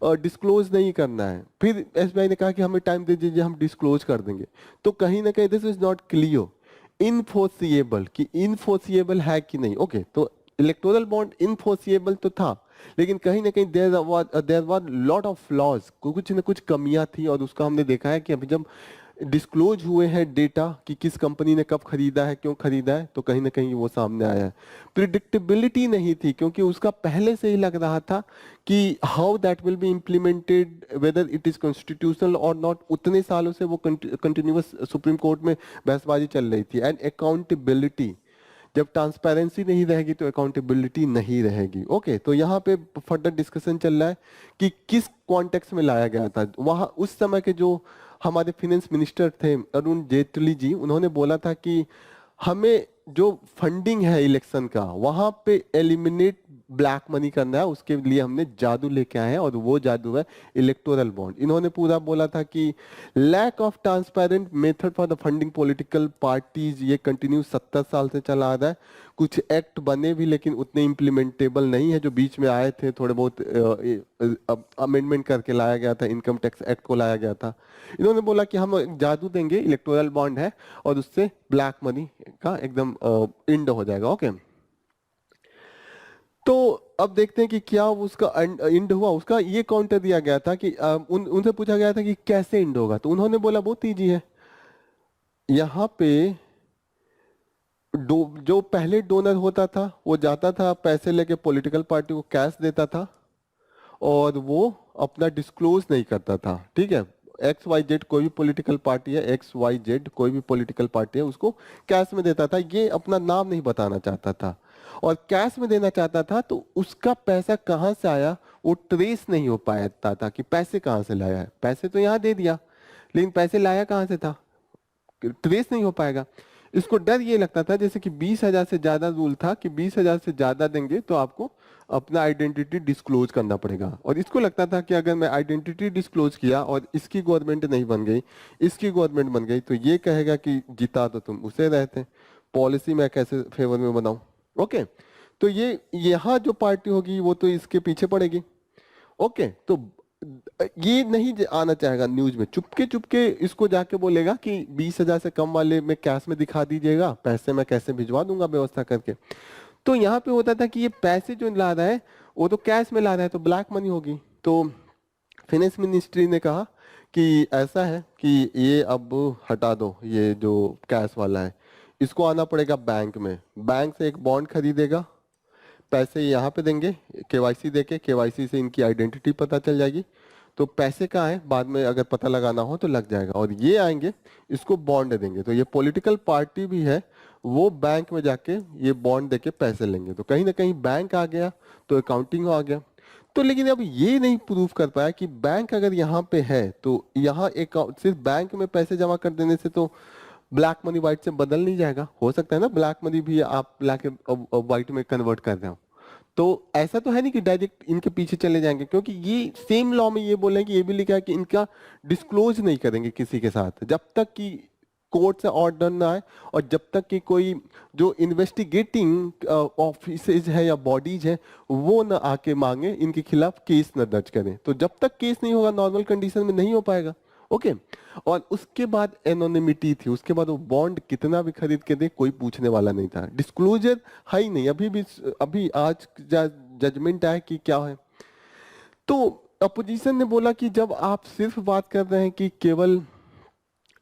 डिस्क्लोज नहीं करना है, फिर SBI ने कहा कि हमें टाइम दे दीजिए, हम डिस्क्लोज कर देंगे। तो कहीं ना कहीं this is not clear. Enforceable कि इनफोर्सिएबल है कि नहीं। ओके, तो इलेक्टोरल बॉन्ड इनफोर्सिएबल तो था, लेकिन कहीं ना कहीं there were lot of flaws, कुछ न कुछ कमियां थी। और उसका हमने देखा है कि अभी जब डिस्क्लोज हुए हैं डेटा कि किस कंपनी ने कब खरीदा है, क्यों खरीदा है, तो कहीं ना कहीं वो सामने आया है। प्रिडिक्टेबिलिटी नहीं थी, क्योंकि उसका पहले से ही लग रहा था कि how that will be implemented, whether it is constitutional और नॉट। उतने सालों से वो कंटिन्यूअस सुप्रीम कोर्ट में बहसबाजी चल रही थी। एंड अकाउंटेबिलिटी, जब ट्रांसपेरेंसी नहीं रहेगी तो अकाउंटेबिलिटी नहीं रहेगी। ओके, तो यहाँ पे फर्दर डिस्कशन चल रहा है कि किस कॉन्टेक्स्ट में लाया गया था। वहाँ उस समय के जो हमारे फिनेंस मिनिस्टर थे अरुण जेटली जी, उन्होंने बोला था कि हमें जो फंडिंग है इलेक्शन का, वहां पे एलिमिनेट ब्लैक मनी करना है, उसके लिए हमने जादू लेके आए हैं और वो जादू है इलेक्टोरल बॉन्ड। इन्होंने पूरा बोला था कि lack of transparent method for the funding political parties, ये कंटिन्यू 70 साल से चला आ रहा है। कुछ एक्ट बने भी लेकिन उतने इम्प्लीमेंटेबल नहीं है। जो बीच में आए थे थोड़े बहुत अमेंडमेंट करके लाया गया था, इनकम टैक्स एक्ट को लाया गया था। इन्होंने बोला कि हम एक जादू देंगे, इलेक्टोरल बॉन्ड है और उससे ब्लैक मनी का एकदम इंड हो जाएगा। ओके, तो अब देखते हैं कि क्या उसका इंड हुआ। उसका ये काउंटर दिया गया था कि उनसे पूछा गया था कि कैसे इंड होगा, तो उन्होंने बोला बहुत ईजी है। यहाँ पे जो पहले डोनर होता था वो जाता था पैसे लेके पॉलिटिकल पार्टी को कैश देता था और वो अपना डिस्क्लोज नहीं करता था। ठीक है, XYZ कोई भी पॉलिटिकल पार्टी है, XYZ कोई भी पॉलिटिकल पार्टी है, उसको कैश में देता था। ये अपना नाम नहीं बताना चाहता था और कैश में देना चाहता था, तो उसका पैसा कहाँ से आया वो ट्रेस नहीं हो पाता था कि पैसे कहाँ से लाया है। पैसे तो यहाँ दे दिया, लेकिन पैसे लाया कहाँ से था, ट्रेस नहीं हो पाएगा। इसको डर ये लगता था जैसे कि 20,000 से ज्यादा रूल था कि 20,000 से ज्यादा देंगे तो आपको अपना आइडेंटिटी डिस्क्लोज करना पड़ेगा, और इसको लगता था कि अगर मैं आइडेंटिटी डिस्क्लोज किया और इसकी गवर्नमेंट नहीं बन गई, इसकी गवर्नमेंट बन गई, तो ये कहेगा कि जीता तो तुम उसे रहते, पॉलिसी मैं कैसे फेवर में बनाऊं। ओके, तो ये यहाँ जो पार्टी होगी वो तो इसके पीछे पड़ेगी। ओके, तो ये नहीं आना चाहेगा न्यूज में, चुपके चुपके इसको जाके बोलेगा कि 20,000 से कम वाले में कैश में दिखा दीजिएगा, पैसे मैं कैसे भिजवा दूंगा व्यवस्था करके। तो यहाँ पे होता था कि ये पैसे जो ला रहा है वो तो कैश में ला रहा है, तो ब्लैक मनी होगी। तो फाइनेंस मिनिस्ट्री ने कहा कि ऐसा है कि ये अब हटा दो, ये जो कैश वाला है इसको आना पड़ेगा बैंक में, बैंक से एक बॉन्ड खरीदेगा, पैसे यहाँ पे देंगे केवाईसी देके, केवाईसी से इनकी आइडेंटिटी पता चल जाएगी, तो पैसे कहाँ है बाद में अगर पता लगाना हो तो लग जाएगा, और ये आएंगे इसको बॉन्ड देंगे। तो ये पॉलिटिकल पार्टी भी है, वो बैंक में जाके ये बॉन्ड देके पैसे लेंगे, तो कहीं ना कहीं बैंक आ गया तो अकाउंटिंग आ गया। तो लेकिन अब ये नहीं प्रूव कर पाया कि बैंक अगर यहाँ पे है तो यहाँ एक सिर्फ बैंक में पैसे जमा कर देने से तो ब्लैक मनी व्हाइट से बदल नहीं जाएगा, हो सकता है ना ब्लैक मनी भी आप लाके व्हाइट में कन्वर्ट कर रहे हो। तो ऐसा तो है नहीं कि डायरेक्ट इनके पीछे चले जाएंगे, क्योंकि ये सेम लॉ में ये बोले कि ये भी लिखा है कि इनका डिस्क्लोज नहीं करेंगे किसी के साथ जब तक कि कोर्ट से ऑर्डर ना आए, और जब तक कि कोई जो इन्वेस्टिगेटिंग ऑफिसेज है या बॉडीज है वो ना आके मांगे इनके खिलाफ केस न दर्ज करें। तो जब तक केस नहीं होगा नॉर्मल कंडीशन में नहीं हो पाएगा। ओके, और उसके बाद एनोनिमिटी थी, उसके बाद वो बॉन्ड कितना भी खरीद के दे कोई पूछने वाला नहीं था, डिस्क्लोजर है ही नहीं। अभी भी अभी आज जजमेंट आया कि क्या है, तो अपोजिशन ने बोला कि जब आप सिर्फ बात कर रहे हैं कि केवल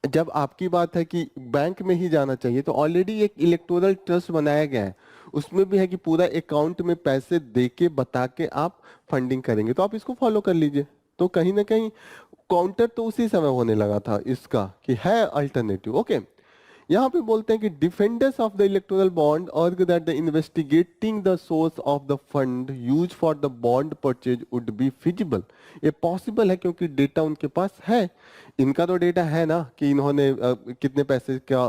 जब आपकी बात है कि बैंक में ही जाना चाहिए, तो ऑलरेडी एक इलेक्टोरल ट्रस्ट बनाया गया है, उसमें भी है कि पूरा अकाउंट में पैसे दे के बता के आप फंडिंग करेंगे, तो आप इसको फॉलो कर लीजिए। तो कहीं ना कहीं काउंटर तो उसी समय होने लगा था इसका कि है अल्टरनेटिव। ओके, यहाँ पे बोलते हैं कि defenders of the electoral bond argue that the investigating the source of the fund use for the bond purchase would be feasible. ये पॉसिबल है क्योंकि डेटा उनके पास है, इनका तो डेटा है ना कि इन्होंने कितने पैसे क्या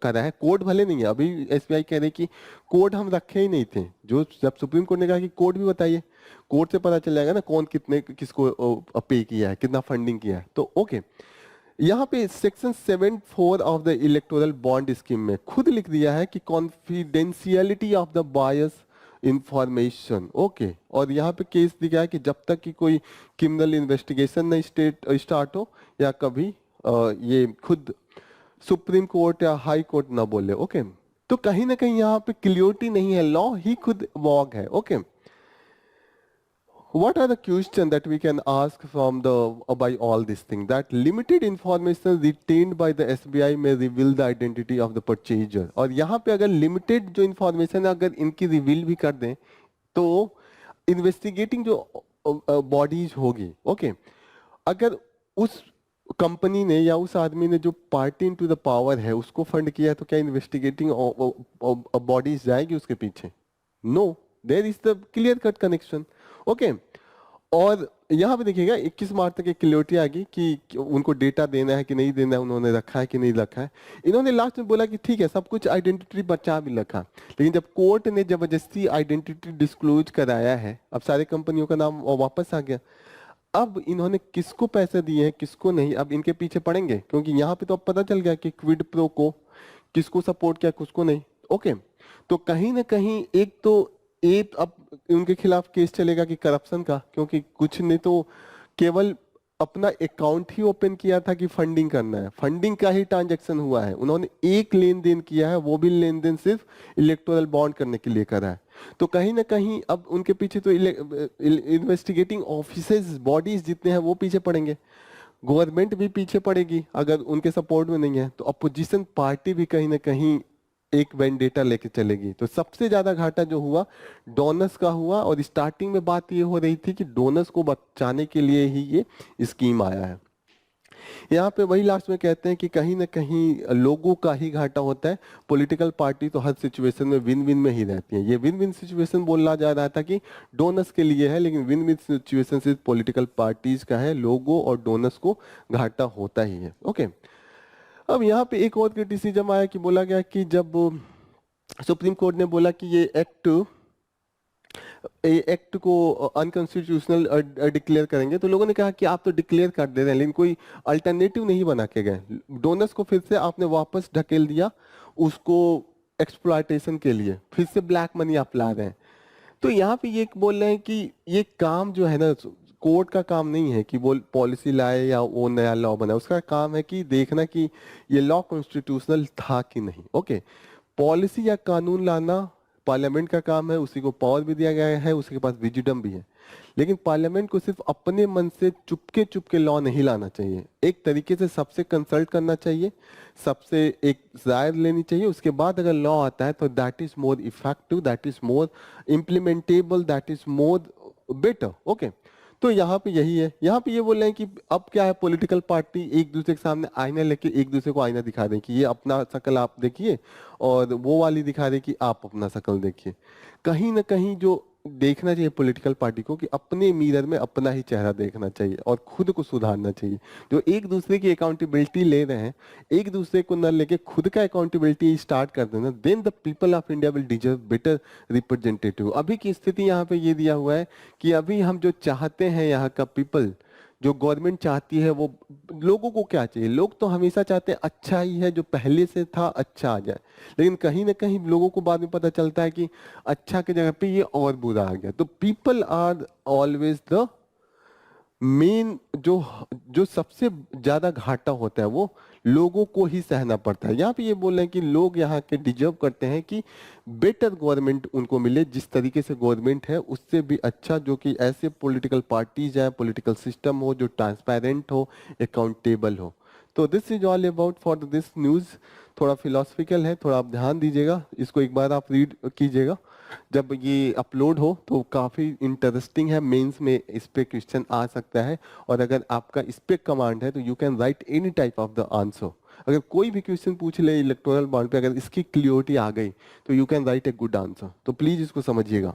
करा है। कोड भले नहीं है, अभी एसबीआई कह रही कि कोड हम रखे ही नहीं थे, जो जब सुप्रीम कोर्ट ने कहा कि कोड भी बताइए, कोर्ट से पता चल जाएगा ना कौन कितने किसको पे किया है, कितना फंडिंग किया है। तो ओके, यहाँ पे section 7(4) of the electoral bond scheme में खुद लिख दिया है कि confidentiality of the bias information. Okay, और यहाँ पे केस दिखा है कि जब तक कि कोई क्रिमिनल इन्वेस्टिगेशन नहीं स्टार्ट हो या कभी ये खुद सुप्रीम कोर्ट या हाई कोर्ट ना बोले। ओके, तो कहीं ना कहीं यहाँ पे क्लियरिटी नहीं है, लॉ ही खुद वॉग है। Okay, what are the questions that we can ask from the by all this thing? That limited information retained by the SBI may reveal the identity of the purchaser। और यहाँ पे अगर limited जो information है अगर इनकी reveal भी कर दें तो investigating जो bodies होगी, ओके, अगर उस कंपनी ने या उस आदमी ने जो पार्टी इनटू द पावर है उसको फंड किया है तो क्या इन्वेस्टिगेटिंग बॉडीज जाएगी उसके पीछे? No, there is the clear cut connection. Okay, और यहाँ पे देखिएगा 21 मार्च तक एक क्लियरिटी आ गई कि उनको डेटा देना है कि नहीं देना है, उन्होंने रखा है कि नहीं रखा है। इन्होंने लास्ट में बोला कि ठीक है सब कुछ आइडेंटिटी बचा भी रखा, लेकिन जब कोर्ट ने जबरदस्ती आइडेंटिटी डिस्क्लोज कराया है, अब सारे कंपनियों का नाम वापस आ गया। अब इन्होंने किसको पैसे दिए हैं किसको नहीं, अब इनके पीछे पड़ेंगे, क्योंकि यहाँ पे तो अब पता चल गया कि क्विड प्रो को किसको सपोर्ट किया किसको नहीं। ओके, तो कहीं ना कहीं एक तो एक अब उनके खिलाफ केस चलेगा कि करप्शन का, क्योंकि कुछ ने तो केवल अपना अकाउंट ही ओपन किया था कि फंडिंग करना है, फंडिंग का ही ट्रांजैक्शन हुआ है, उन्होंने एक लेन देन किया है, वो भी लेन देन सिर्फ इलेक्टोरल बॉन्ड करने के लिए करा है। तो कहीं ना कहीं अब उनके पीछे तो इन्वेस्टिगेटिंग ऑफिसेज बॉडीज जितने हैं वो पीछे पड़ेंगे, गवर्नमेंट भी पीछे पड़ेगी अगर उनके सपोर्ट में नहीं है, तो अपोजिशन पार्टी भी कहीं ना कहीं एक वेंडेटा लेके चलेगी। तो सबसे ज्यादा घाटा जो हुआ डोनर्स का हुआ, और स्टार्टिंग में बात ये हो रही थी कि डोनर्स को बचाने के लिए ही ये स्कीम आया है। यहाँ पे वही लास्ट में कहते हैं कि कहीं ना कहीं लोगों का ही घाटा होता है, पॉलिटिकल पार्टी तो हर सिचुएशन में विन विन में ही रहती है। ये विन विन सिचुएशन बोलना जा रहा था कि डोनर्स के लिए है, लेकिन विन विन सिचुएशन सिर्फ पॉलिटिकल पार्टीज का है, लोगों और डोनर्स को घाटा होता ही है। ओके, अब यहाँ पे एक और क्रिटिसिज्म आया कि बोला गया कि जब सुप्रीम कोर्ट ने बोला कि ये एक्ट को अनकॉन्स्टिट्यूशनल डिक्लेयर करेंगे, तो लोगों ने कहा कि आप तो डिक्लेयर कर दे रहे हैं लेकिन कोई अल्टरनेटिव नहीं बना के गए, डोनर्स को फिर से आपने वापस ढकेल दिया उसको एक्सप्लॉयटेशन के लिए, फिर से ब्लैक मनी आप ला रहे हैं। तो यहाँ पे ये बोल रहे हैं कि ये काम जो है ना, कोर्ट का काम नहीं है कि वो पॉलिसी लाए या वो नया लॉ बनाए, उसका काम है कि देखना कि ये लॉ कॉन्स्टिट्यूशनल था कि नहीं। ओके, पॉलिसी या कानून लाना पार्लियामेंट का काम है, उसी को पावर भी दिया गया है, उसके पास विजिडम भी है, लेकिन पार्लियामेंट को सिर्फ अपने मन से चुपके चुपके लॉ नहीं लाना चाहिए, एक तरीके से सबसे कंसल्ट करना चाहिए, सबसे एक राय लेनी चाहिए, उसके बाद अगर लॉ आता है तो that is more effective, that is more implementable, that is more better. Okay, तो यहाँ पे यही है, यहाँ पे ये बोल रहे हैं कि अब क्या है, पॉलिटिकल पार्टी एक दूसरे के सामने आईना लेके एक दूसरे को आईना दिखा दें कि ये अपना शकल आप देखिए और वो वाली दिखा दे कि आप अपना शकल देखिए। कहीं ना कहीं जो देखना चाहिए पॉलिटिकल पार्टी को कि अपने मिरर में अपना ही चेहरा देखना चाहिए और खुद को सुधारना चाहिए। जो एक दूसरे की अकाउंटेबिलिटी ले रहे हैं, एक दूसरे को न लेके खुद का अकाउंटेबिलिटी स्टार्ट कर देना, then the people of India will deserve better representative. अभी की स्थिति यहाँ पे ये दिया हुआ है कि अभी हम जो चाहते हैं, यहाँ का पीपल जो गवर्नमेंट चाहती है, वो लोगों को क्या चाहिए, लोग तो हमेशा चाहते हैं अच्छा ही है, जो पहले से था अच्छा आ जाए, लेकिन कहीं ना कहीं लोगों को बाद में पता चलता है कि अच्छा की जगह पे ये और बुरा आ गया। तो people are always the main, जो जो सबसे ज्यादा घाटा होता है वो लोगों को ही सहना पड़ता है। यहाँ पे ये बोल रहे हैं कि लोग यहाँ के डिजर्व करते हैं कि बेटर गवर्नमेंट उनको मिले, जिस तरीके से गवर्नमेंट है उससे भी अच्छा, जो कि ऐसे पॉलिटिकल पार्टीज है, पॉलिटिकल सिस्टम हो जो ट्रांसपेरेंट हो, अकाउंटेबल हो। तो this is all about for this news. थोड़ा फिलोसफिकल है, थोड़ा आप ध्यान दीजिएगा, इसको एक बार आप रीड कीजिएगा, जब ये अपलोड हो तो काफ़ी इंटरेस्टिंग है, मेंस में इस पे क्वेश्चन आ सकता है, और अगर आपका इस पे कमांड है तो you can write any type of the answer. अगर कोई भी क्वेश्चन पूछ ले इलेक्टोरल बॉन्ड पे, अगर इसकी क्लियरिटी आ गई तो you can write a good answer, तो प्लीज इसको समझिएगा।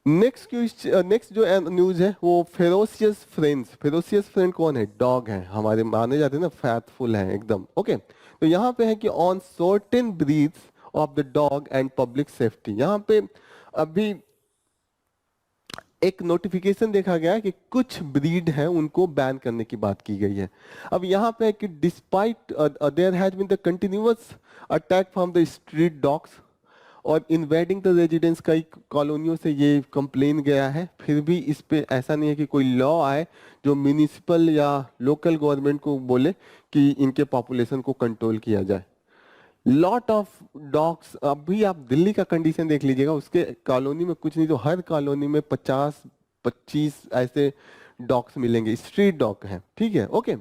नेक्स्ट जो न्यूज है वो फेरोसियस फ्रेंड्स। फेरोसियस फ्रेंड कौन है? डॉग है, हमारे माने जाते हैं ना फैथफुल है एकदम। ओके, तो यहाँ पे है कि on certain breeds of the dog and public safety. यहाँ पे अभी एक नोटिफिकेशन देखा गया है कि कुछ ब्रीड है उनको बैन करने की बात की गई है। अब यहाँ पे है कि despite there has been the continuous attack from the street dogs और इन्वेडिंग द रेजिडेंस, कई कॉलोनियों से ये कंप्लेन गया है, फिर भी इस पे ऐसा नहीं है कि कोई लॉ आए जो म्यूनिसिपल या लोकल गवर्नमेंट को बोले कि इनके पॉपुलेशन को कंट्रोल किया जाए। लॉट ऑफ डॉग्स, अभी आप दिल्ली का कंडीशन देख लीजिएगा, उसके कॉलोनी में कुछ नहीं तो हर कॉलोनी में 50-25 ऐसे डॉग्स मिलेंगे, स्ट्रीट डॉग हैं। ठीक है, ओके।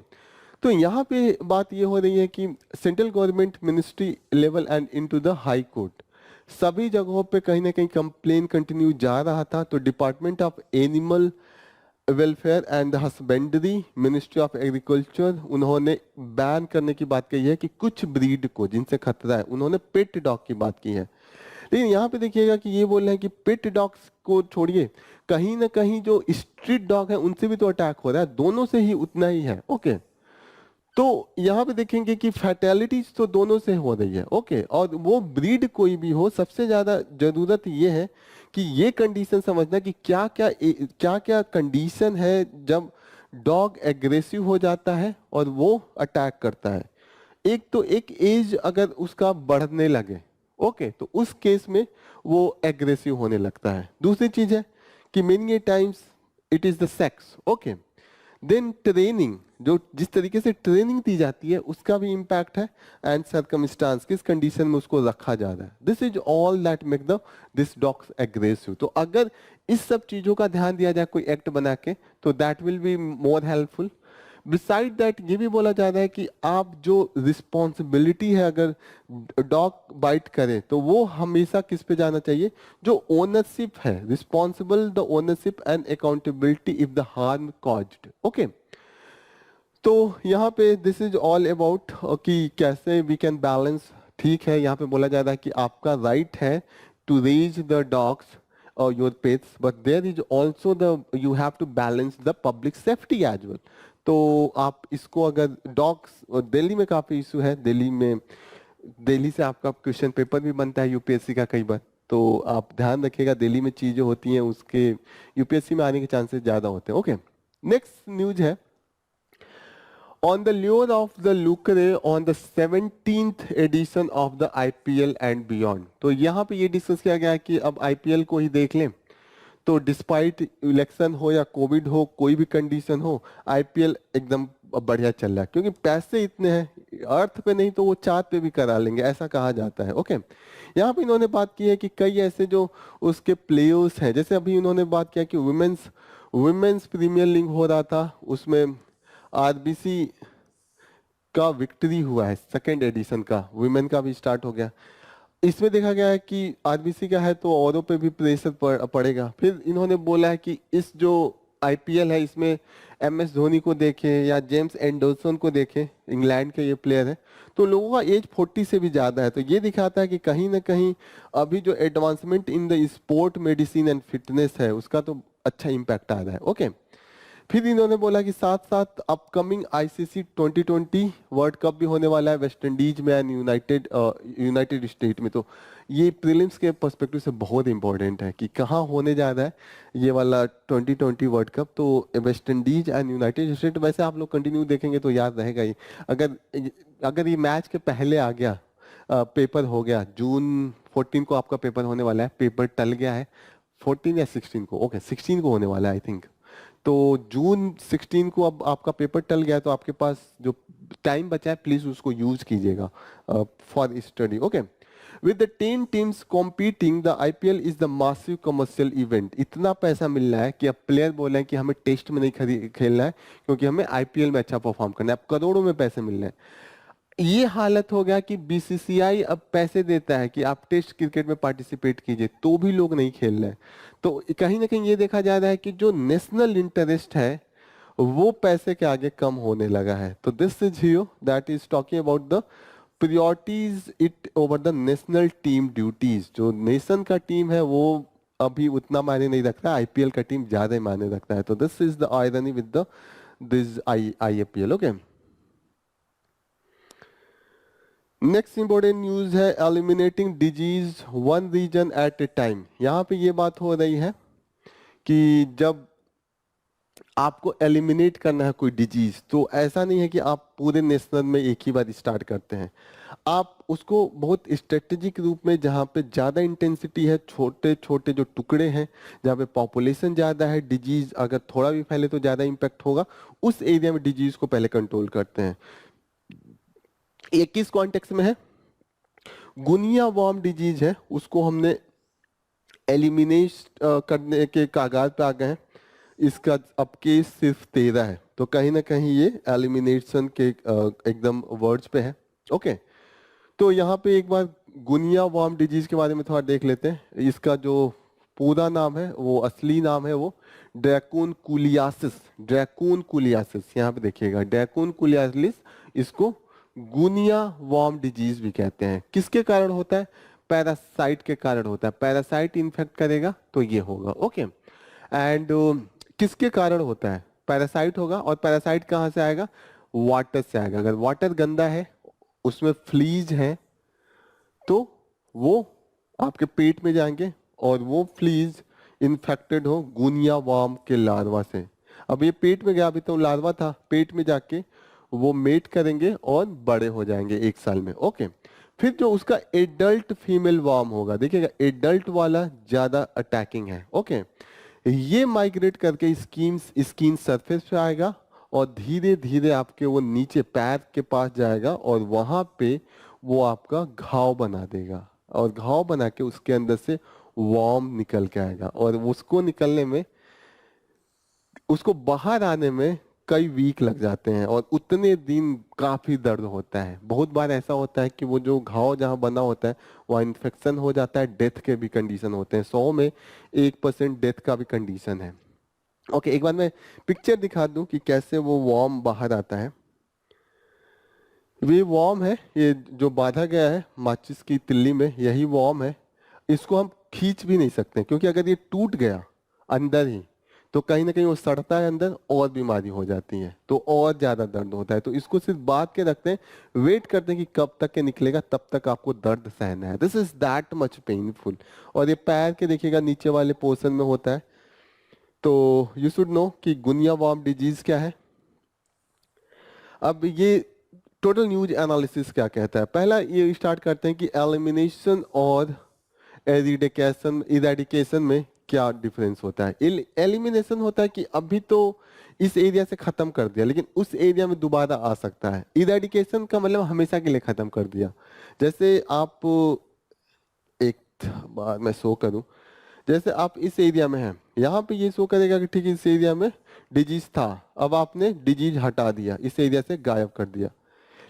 तो यहाँ पे बात ये हो रही है कि central government ministry level and into the high court, सभी जगहों पे कहीं ना कहीं कंप्लेन कंटिन्यू जा रहा था। तो department of animal welfare and husbandry, ministry of agriculture, उन्होंने बैन करने की बात कही है कि कुछ ब्रीड को जिनसे खतरा है, उन्होंने पेट डॉग की बात की है। लेकिन यहाँ पे देखिएगा कि ये बोल रहे हैं कि पेट डॉग्स को छोड़िए, कहीं ना कहीं जो स्ट्रीट डॉग है उनसे भी तो अटैक हो रहा है, दोनों से ही उतना ही है। ओके, तो यहाँ पे देखेंगे कि फैटेलिटीज तो दोनों से हो रही है। ओके, और वो ब्रीड कोई भी हो, सबसे ज्यादा जरूरत ये है कि ये कंडीशन समझना कि क्या क्या कंडीशन है जब डॉग एग्रेसिव हो जाता है और वो अटैक करता है। एक तो एक एज अगर उसका बढ़ने लगे, ओके, तो उस केस में वो एग्रेसिव होने लगता है। दूसरी चीज है कि many times it is the sex. Okay, then training, जो जिस तरीके से ट्रेनिंग दी जाती है उसका भी इम्पैक्ट है, एंड सर्कमस्टांस, किस कंडीशन में उसको रखा जा रहा है। This is all that make the this dogs aggressive. तो अगर इस सब चीजों का ध्यान दिया जाए कोई एक्ट बना के, तो that will be more helpful. Beside that ये भी बोला जा रहा है कि आप जो रिस्पॉन्सिबिलिटी है, अगर डॉग बाइट करे तो वो हमेशा किस पे जाना चाहिए, जो ओनरशिप है, responsible the ownership and accountability if the harm caused. Okay, तो यहाँ पे दिस इज ऑल अबाउट कि कैसे वी कैन बैलेंस। ठीक है, यहाँ पे बोला जा रहा है कि आपका राइट है टू रेज द डॉग्स और your pets, but there is also the you have to balance the public safety as well. तो आप इसको अगर डॉग्स, दिल्ली में काफी इशू है, दिल्ली से आपका क्वेश्चन पेपर भी बनता है यूपीएससी का कई बार, तो आप ध्यान रखिएगा दिल्ली में चीजें होती हैं उसके यूपीएससी में आने के चांसेस ज्यादा होते हैं। ओके, नेक्स्ट न्यूज है on the lure of the lucre on the 17th edition of the IPL and beyond। तो यहाँ पे ये डिस्कस किया गया है कि अब आईपीएल को ही देख लें, तो डिस्पाइट इलेक्शन हो या कोविड हो, कोई भी कंडीशन हो, आईपीएल एकदम बढ़िया चल रहा है, क्योंकि पैसे इतने हैं, अर्थ पे नहीं तो वो चांद पे भी करा लेंगे, ऐसा कहा जाता है। ओके, यहाँ पे इन्होंने बात की है कि कई ऐसे जो उसके प्लेयर्स हैं, जैसे अभी इन्होंने बात किया कि वुमेन्स प्रीमियर लीग हो रहा था, उसमें आरबीसी का विक्ट्री हुआ है, सेकेंड एडिशन का, वुमेन का भी स्टार्ट हो गया। इसमें देखा गया है कि आरबीसी का है तो औरों पे भी प्रेशर पड़ेगा। फिर इन्होंने बोला है कि इस जो आईपीएल है इसमें एमएस धोनी को देखें या जेम्स एंडरसन को देखें, इंग्लैंड के ये प्लेयर है, तो लोगों का एज 40 से भी ज्यादा है। तो ये दिखाता है कि कहीं ना कहीं अभी जो advancement in the sport medicine and fitness है उसका तो अच्छा इम्पैक्ट आ रहा है। ओके, फिर इन्होंने बोला कि साथ साथ अपकमिंग आईसीसी 2020 वर्ल्ड कप भी होने वाला है वेस्ट इंडीज में एंड यूनाइटेड स्टेट में। तो ये प्रीलिम्स के पर्सपेक्टिव से बहुत इंपॉर्टेंट है कि कहाँ होने जा रहा है ये वाला 2020 वर्ल्ड कप। तो West Indies and United state, वैसे आप लोग कंटिन्यू देखेंगे तो याद रहेगा ही। अगर ये मैच के पहले आ गया, पेपर हो गया, जून 14 को आपका पेपर होने वाला है, पेपर टल गया है 14 या 16 को, ओके 16 को होने वाला है आई थिंक। तो जून 16 को अब आपका पेपर टल गया, तो आपके पास जो टाइम बचा है प्लीज उसको यूज कीजिएगा for study. Okay, with the 10 teams competing the IPL is the massive commercial event. इतना पैसा मिल रहा है कि अब प्लेयर बोल रहे हैं कि हमें टेस्ट में नहीं खेलना है क्योंकि हमें आईपीएल में अच्छा परफॉर्म करना है। अब करोड़ों में पैसे मिल रहे हैं। ये हालत हो गया कि बीसीसीआई अब पैसे देता है कि आप टेस्ट क्रिकेट में पार्टिसिपेट कीजिए, तो भी लोग नहीं खेल रहे हैं। तो कहीं ना कहीं ये देखा जा रहा है कि जो नेशनल इंटरेस्ट है वो पैसे के आगे कम होने लगा है। तो दिस इज हियो that is talking about the priorities it over the national team duties. जो नेशन का टीम है वो अभी उतना मायने नहीं रखता, आईपीएल का टीम ज्यादा मायने रखता है। तो this is the irony with the this IPL. Okay, next important news है eliminating disease one region at a time. यहाँ पे ये बात हो रही है कि जब आपको एलिमिनेट करना है कोई डिजीज, तो ऐसा नहीं है कि आप पूरे नेशनल में एक ही बार स्टार्ट करते हैं। आप उसको बहुत स्ट्रेटेजिक रूप में, जहाँ पे ज्यादा इंटेंसिटी है, छोटे छोटे जो टुकड़े हैं, जहाँ पे पॉपुलेशन ज्यादा है, डिजीज अगर थोड़ा भी फैले तो ज्यादा इम्पैक्ट होगा, उस एरिया में डिजीज को पहले कंट्रोल करते हैं। ये किस कॉन्टेक्स्ट में है? गुनिया वॉर्म डिजीज है, उसको हमने एलिमिनेट करने के कागाज पे आ गए हैं। इसका अब केस सिर्फ 13 है, तो कहीं ना कहीं ये एलिमिनेशन के एकदम वर्ड्स पे है। ओके, तो यहाँ पे एक बार गुनिया वॉर्म डिजीज के बारे में थोड़ा देख लेते हैं। इसका जो पूरा नाम है, वो असली नाम है वो ड्रैकून कुलियासिस। यहाँ पे देखिएगा ड्रैकून कुलियासिस, इसको गुनिया वॉर्म डिजीज भी कहते हैं। किसके कारण होता है? पैरासाइट के कारण होता है। पैरासाइट इन्फेक्ट करेगा तो ये होगा। ओके, एंड किसके कारण होता है? पैरासाइट होगा, और पैरासाइट कहाँ से आएगा? वाटर से आएगा। अगर वाटर गंदा है, उसमें फ्लीज है, तो वो आपके पेट में जाएंगे और वो फ्लीज इन्फेक्टेड हो गुनिया वॉर्म के लार्वा से। अब ये पेट में गया, अभी तो लार्वा था, पेट में जाके वो मेट करेंगे और बड़े हो जाएंगे 1 साल में। ओके, फिर जो उसका एडल्ट फीमेल वॉर्म होगा, देखिएगा एडल्ट वाला ज्यादा अटैकिंग है। ओके, ये माइग्रेट करके स्किन सरफेस पे आएगा और धीरे धीरे आपके वो नीचे पैर के पास जाएगा और वहां पे वो आपका घाव बना देगा, और घाव बना के उसके अंदर से वॉर्म निकल के आएगा, और उसको निकलने में, उसको बाहर आने में कई वीक लग जाते हैं, और उतने दिन काफी दर्द होता है। बहुत बार ऐसा होता है कि वो जो घाव जहाँ बना होता है वहाँ इन्फेक्शन हो जाता है, डेथ के भी कंडीशन होते हैं। 100 में 1% डेथ का भी कंडीशन है। ओके, एक बार मैं पिक्चर दिखा दूं कि कैसे वो वॉर्म बाहर आता है। ये वॉर्म है, ये जो बांधा गया है माचिस की तिल्ली में, यही वॉर्म है। इसको हम खींच भी नहीं सकते क्योंकि अगर ये टूट गया अंदर ही तो कहीं ना कहीं वो सड़ता है अंदर और बीमारी हो जाती है, तो और ज्यादा दर्द होता है। तो इसको सिर्फ बांध के रखते हैं, वेट करते हैं कि कब तक के निकलेगा, तब तक आपको दर्द सहना है। This is that much painful. और ये पैर के देखिएगा नीचे वाले पोर्शन में होता है। तो यू शुड नो कि गुनिया वॉर्म डिजीज क्या है। अब ये टोटल न्यूज एनालिसिस क्या कहता है, पहला ये स्टार्ट करते हैं कि एलिमिनेशन और एरिडिकेशन इरेडिकेशन में क्या डिफरेंस होता है। एलिमिनेशन होता है कि अभी तो इस एरिया से खत्म कर दिया, लेकिन उस एरिया में दोबारा आ सकता है। इरेडिकेशन का मतलब हमेशा के लिए खत्म कर दिया। जैसे आप, एक बार मैं शो करूं, जैसे आप इस एरिया में हैं, यहाँ पे ये शो करेगा कि ठीक है इस एरिया में डिजीज था, अब आपने डिजीज हटा दिया, इस एरिया से गायब कर दिया।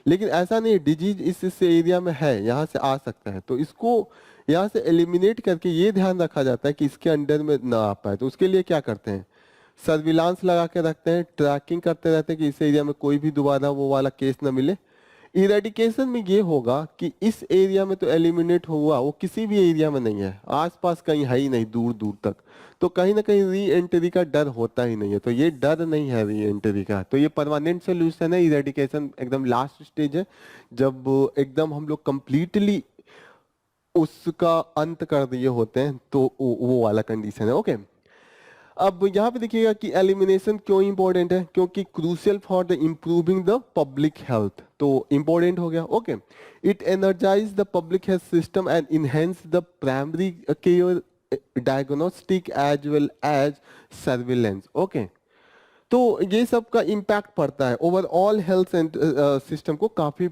लेकिन ऐसा नहीं, डिजीज इस एरिया में है, यहाँ से आ सकता है, तो इसको यहाँ से एलिमिनेट करके ये ध्यान रखा जाता है कि इसके अंडर में ना आ पाए। तो उसके लिए क्या करते हैं, सर्विलांस लगा के रखते हैं, ट्रैकिंग करते रहते हैं कि इस एरिया में कोई भी दोबारा वो वाला केस ना मिले। इरेडिकेशन में ये होगा कि इस एरिया में तो एलिमिनेट हुआ, वो किसी भी एरिया में नहीं है, आसपास कहीं है ही नहीं, दूर दूर तक। तो कहीं ना कहीं री एंट्री का डर होता ही नहीं है, तो ये डर नहीं है री एंट्री का। तो ये परमानेंट सोल्यूशन है। इरेडिकेशन एकदम लास्ट स्टेज है, जब एकदम हम लोग कंप्लीटली उसका अंत कर दिए होते हैं, तो वो वाला कंडीशन है। ओके, अब यहाँ पे देखिएगा कि एलिमिनेशन क्यों इंपॉर्टेंट है, क्योंकि crucial for the improving the public health, तो इंपॉर्टेंट हो गया। Okay, it energise the public health system and enhance the primary care diagnostic as well as surveillance. Okay, तो ये सब का इम्पैक्ट पड़ता है ओवरऑल हेल्थ सिस्टम को, काफी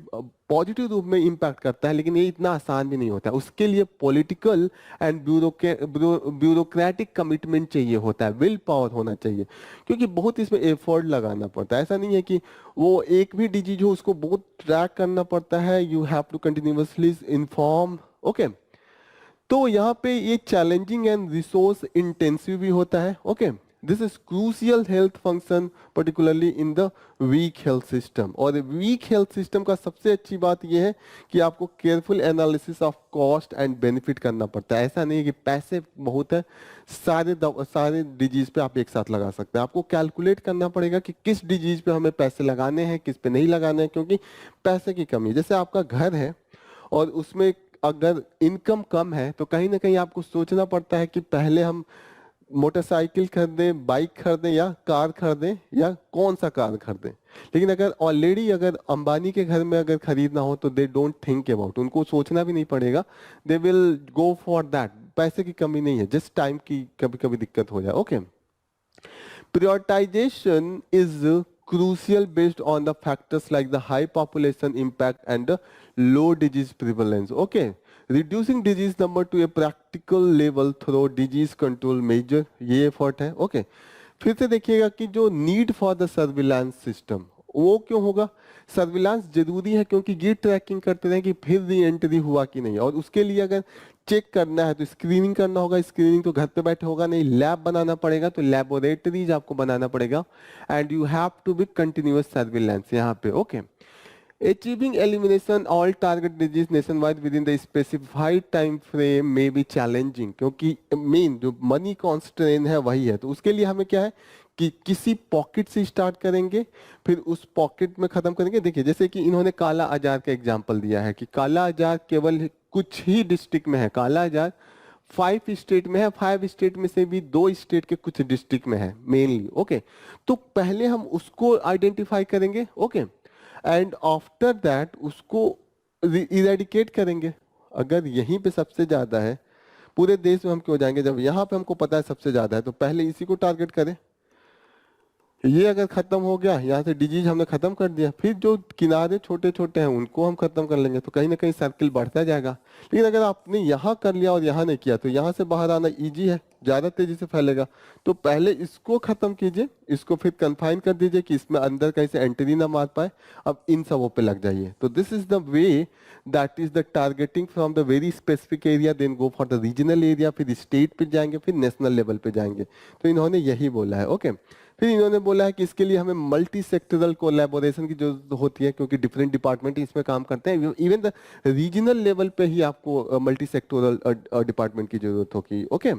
पॉजिटिव रूप में इम्पैक्ट करता है। लेकिन ये इतना आसान भी नहीं होता है, उसके लिए पॉलिटिकल एंड ब्यूरोक्रेटिक कमिटमेंट चाहिए होता है, विल पावर होना चाहिए, क्योंकि बहुत इसमें एफर्ट लगाना पड़ता है। ऐसा नहीं है कि वो एक भी डिजीज हो उसको बहुत ट्रैक करना पड़ता है, you have to continuously inform. Okay, तो यहाँ पे ये चैलेंजिंग एंड रिसोर्स इंटेंसिव भी होता है। Okay, this is crucial health function particularly in the weak health system. और वीक हेल्थ सिस्टम का सबसे अच्छी बात यह है कि आपको careful analysis of cost and benefit करना पड़ता है। ऐसा नहीं है कि पैसे बहुत है, सारे डिजीज पे आप एक साथ लगा सकते हैं। आपको कैलकुलेट करना पड़ेगा कि किस डिजीज पे हमें पैसे लगाने हैं, किस पे नहीं लगाने हैं, क्योंकि पैसे की कमी है। जैसे आपका घर है और उसमें अगर इनकम कम है, तो कहीं ना कहीं आपको सोचना पड़ता है कि पहले हम मोटरसाइकिल खरीदें, बाइक खरीदें या कार खरीदें, या कौन सा कार खरीदें। लेकिन अगर ऑलरेडी अगर अंबानी के घर में अगर खरीदना हो तो दे डोंट थिंक अबाउट, उनको सोचना भी नहीं पड़ेगा, they will go for that. पैसे की कमी नहीं है, जस्ट टाइम की कभी कभी दिक्कत हो जाए। Okay, prioritization is crucial based on the factors like the high population impact and the low disease prevalence. Okay, reducing disease number to a practical level through disease control measure, ये effort है। Okay, फिर से देखिएगा कि जो need for the surveillance system, वो क्यों होगा। सर्विलांस जरूरी है क्योंकि ये ट्रैकिंग करते रहे कि फिर री एंट्री हुआ कि नहीं, और उसके लिए अगर चेक करना है तो स्क्रीनिंग करना होगा। स्क्रीनिंग तो घर पे बैठे होगा नहीं, लैब बनाना पड़ेगा, तो लैबोरेटरीज आपको बनाना पड़ेगा, and you have to be continuous surveillance यहाँ पे। Okay, achieving elimination all target disease nationwide within the specified time frame may be challenging, क्योंकि मेन जो मनी कॉन्स्ट्रेन है वही है। तो उसके लिए हमें क्या है कि किसी पॉकेट से स्टार्ट करेंगे, फिर उस पॉकेट में खत्म करेंगे। देखिए जैसे कि इन्होंने काला आजार का एग्जांपल दिया है कि काला आजार केवल कुछ ही डिस्ट्रिक्ट में है, काला आजार 5 स्टेट में है, 5 स्टेट में से भी 2 स्टेट के कुछ डिस्ट्रिक्ट में है मेनली। ओके, तो पहले हम उसको आइडेंटिफाई करेंगे। ओके, एंड आफ्टर दैट उसको इरेडिकेट करेंगे। अगर यहीं पे सबसे ज्यादा है, पूरे देश में हम क्यों जाएंगे जब यहाँ पे हमको पता है सबसे ज्यादा है, तो पहले इसी को टारगेट करें। ये अगर खत्म हो गया, यहाँ से डिजीज हमने खत्म कर दिया, फिर जो किनारे छोटे छोटे हैं उनको हम खत्म कर लेंगे, तो कहीं ना कहीं सर्किल बढ़ता जाएगा। लेकिन अगर आपने यहाँ कर लिया और यहाँ नहीं किया, तो यहाँ से बाहर आना इजी है, ज्यादा तेजी से फैलेगा। तो पहले इसको खत्म कीजिए, इसको फिर कन्फाइन कर दीजिए कि इसमें अंदर कहीं से एंट्री ना मार पाए, अब इन सबों पे लग जाइए। तो this is the way, that is the targeting from the very specific area, then go for the regional area, फिर स्टेट पे जाएंगे, फिर नेशनल लेवल पे जाएंगे। तो इन्होंने यही बोला है। ओके, फिर इन्होंने बोला है कि इसके लिए हमें मल्टी सेक्टरल कोलैबोरेशन की जरूरत होती है, क्योंकि डिफरेंट डिपार्टमेंट इसमें काम करते हैं। इवन द रीजनल लेवल पे ही आपको मल्टी सेक्टोरल डिपार्टमेंट की जरूरत होगी। ओके,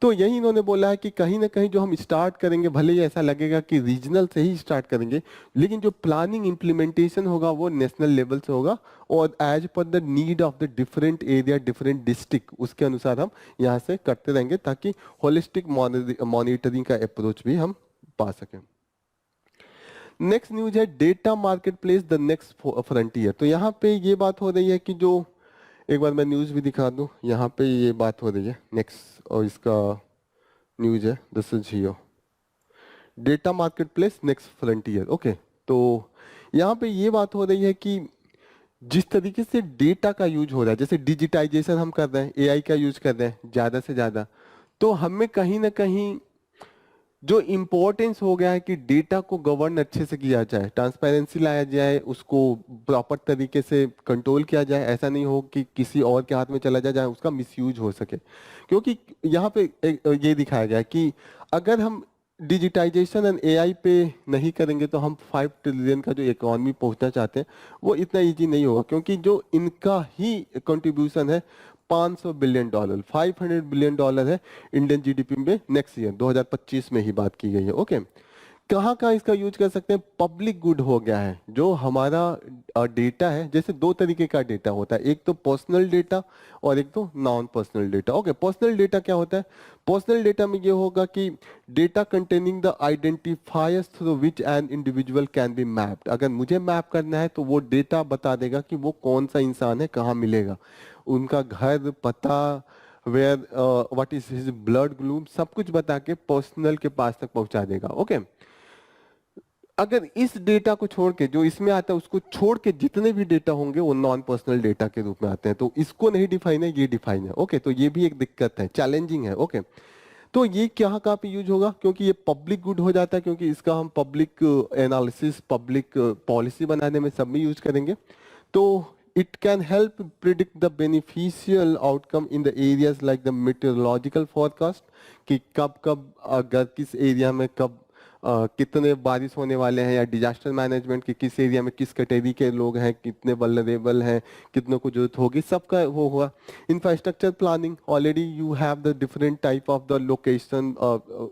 तो यही इन्होंने बोला है कि कहीं ना कहीं जो हम स्टार्ट करेंगे, भले ही ऐसा लगेगा कि रीजनल से ही स्टार्ट करेंगे, लेकिन जो प्लानिंग इम्प्लीमेंटेशन होगा वो नेशनल लेवल से होगा, और as per the need of the different area, different district, उसके अनुसार हम यहाँ से करते रहेंगे, ताकि होलिस्टिक मॉनिटरिंग का अप्रोच भी हम पा सकें। नेक्स्ट न्यूज है data market place the next frontier. तो यहाँ पे ये बात हो रही है कि जो, एक बार मैं न्यूज भी दिखा दूं, यहाँ पे ये बात हो रही है नेक्स्ट, और इसका न्यूज है this is here, data market place next frontier. Okay, तो यहाँ पे ये बात हो रही है कि जिस तरीके से डेटा का यूज हो रहा है, जैसे डिजिटाइजेशन हम कर रहे हैं, एआई का यूज कर रहे हैं ज्यादा से ज्यादा, तो हमें कहीं ना कहीं जो इम्पोर्टेंस हो गया है कि डेटा को गवर्न अच्छे से किया जाए, ट्रांसपेरेंसी लाया जाए, उसको प्रॉपर तरीके से कंट्रोल किया जाए, ऐसा नहीं हो कि किसी और के हाथ में चला जाए जहाँ उसका मिसयूज हो सके। क्योंकि यहाँ पे ये दिखाया गया है कि अगर हम डिजिटाइजेशन एंड एआई पे नहीं करेंगे तो हम 5 ट्रिलियन का जो इकोनॉमी पहुंचना चाहते हैं वो इतना इजी नहीं होगा, क्योंकि जो इनका ही कंट्रीब्यूशन है $500 बिलियन, $500 बिलियन है इंडियन जीडीपी में नेक्स्ट ईयर 2025 में ही बात की गई है। ओके, कहाँ कहाँ इसका यूज कर सकते हैं? पब्लिक गुड हो गया है जो हमारा डेटा है। जैसे दो तरीके का डेटा होता है, एक तो पर्सनल डेटा और एक तो non personal data. Okay, personal data क्या होता है? पर्सनल डेटा में ये होगा कि data containing the identifiers through which an individual can be mapped. अगर मुझे मैप करना है तो वो डेटा बता देगा कि वो कौन सा इंसान है, कहाँ मिलेगा, उनका घर, पता, where, what is his blood group, सब कुछ बता के पर्सनल के पास तक पहुंचा देगा। ओके, अगर इस डेटा को छोड़ के, जो इसमें आता है उसको छोड़ के जितने भी डेटा होंगे वो नॉन पर्सनल डेटा के रूप में आते हैं। तो इसको नहीं डिफाइन है, ये डिफाइन है। ओके, तो ये भी एक दिक्कत है, चैलेंजिंग है। ओके, तो ये कहाँ कहाँ पे यूज होगा? क्योंकि ये पब्लिक गुड हो जाता है, क्योंकि इसका हम पब्लिक एनालिसिस, पब्लिक पॉलिसी बनाने में सब में यूज करेंगे। तो it can help predict the beneficial outcome in the areas like the meteorological forecast, कि कब कब अगर किस एरिया में कब कितने बारिश होने वाले हैं, या डिजास्टर मैनेजमेंट के किस एरिया में किस कैटेगरी के लोग हैं, कितने वल्नरेबल हैं, कितनों को जरूरत होगी, सबका वो हुआ। Infrastructure planning, already you have the different type of the location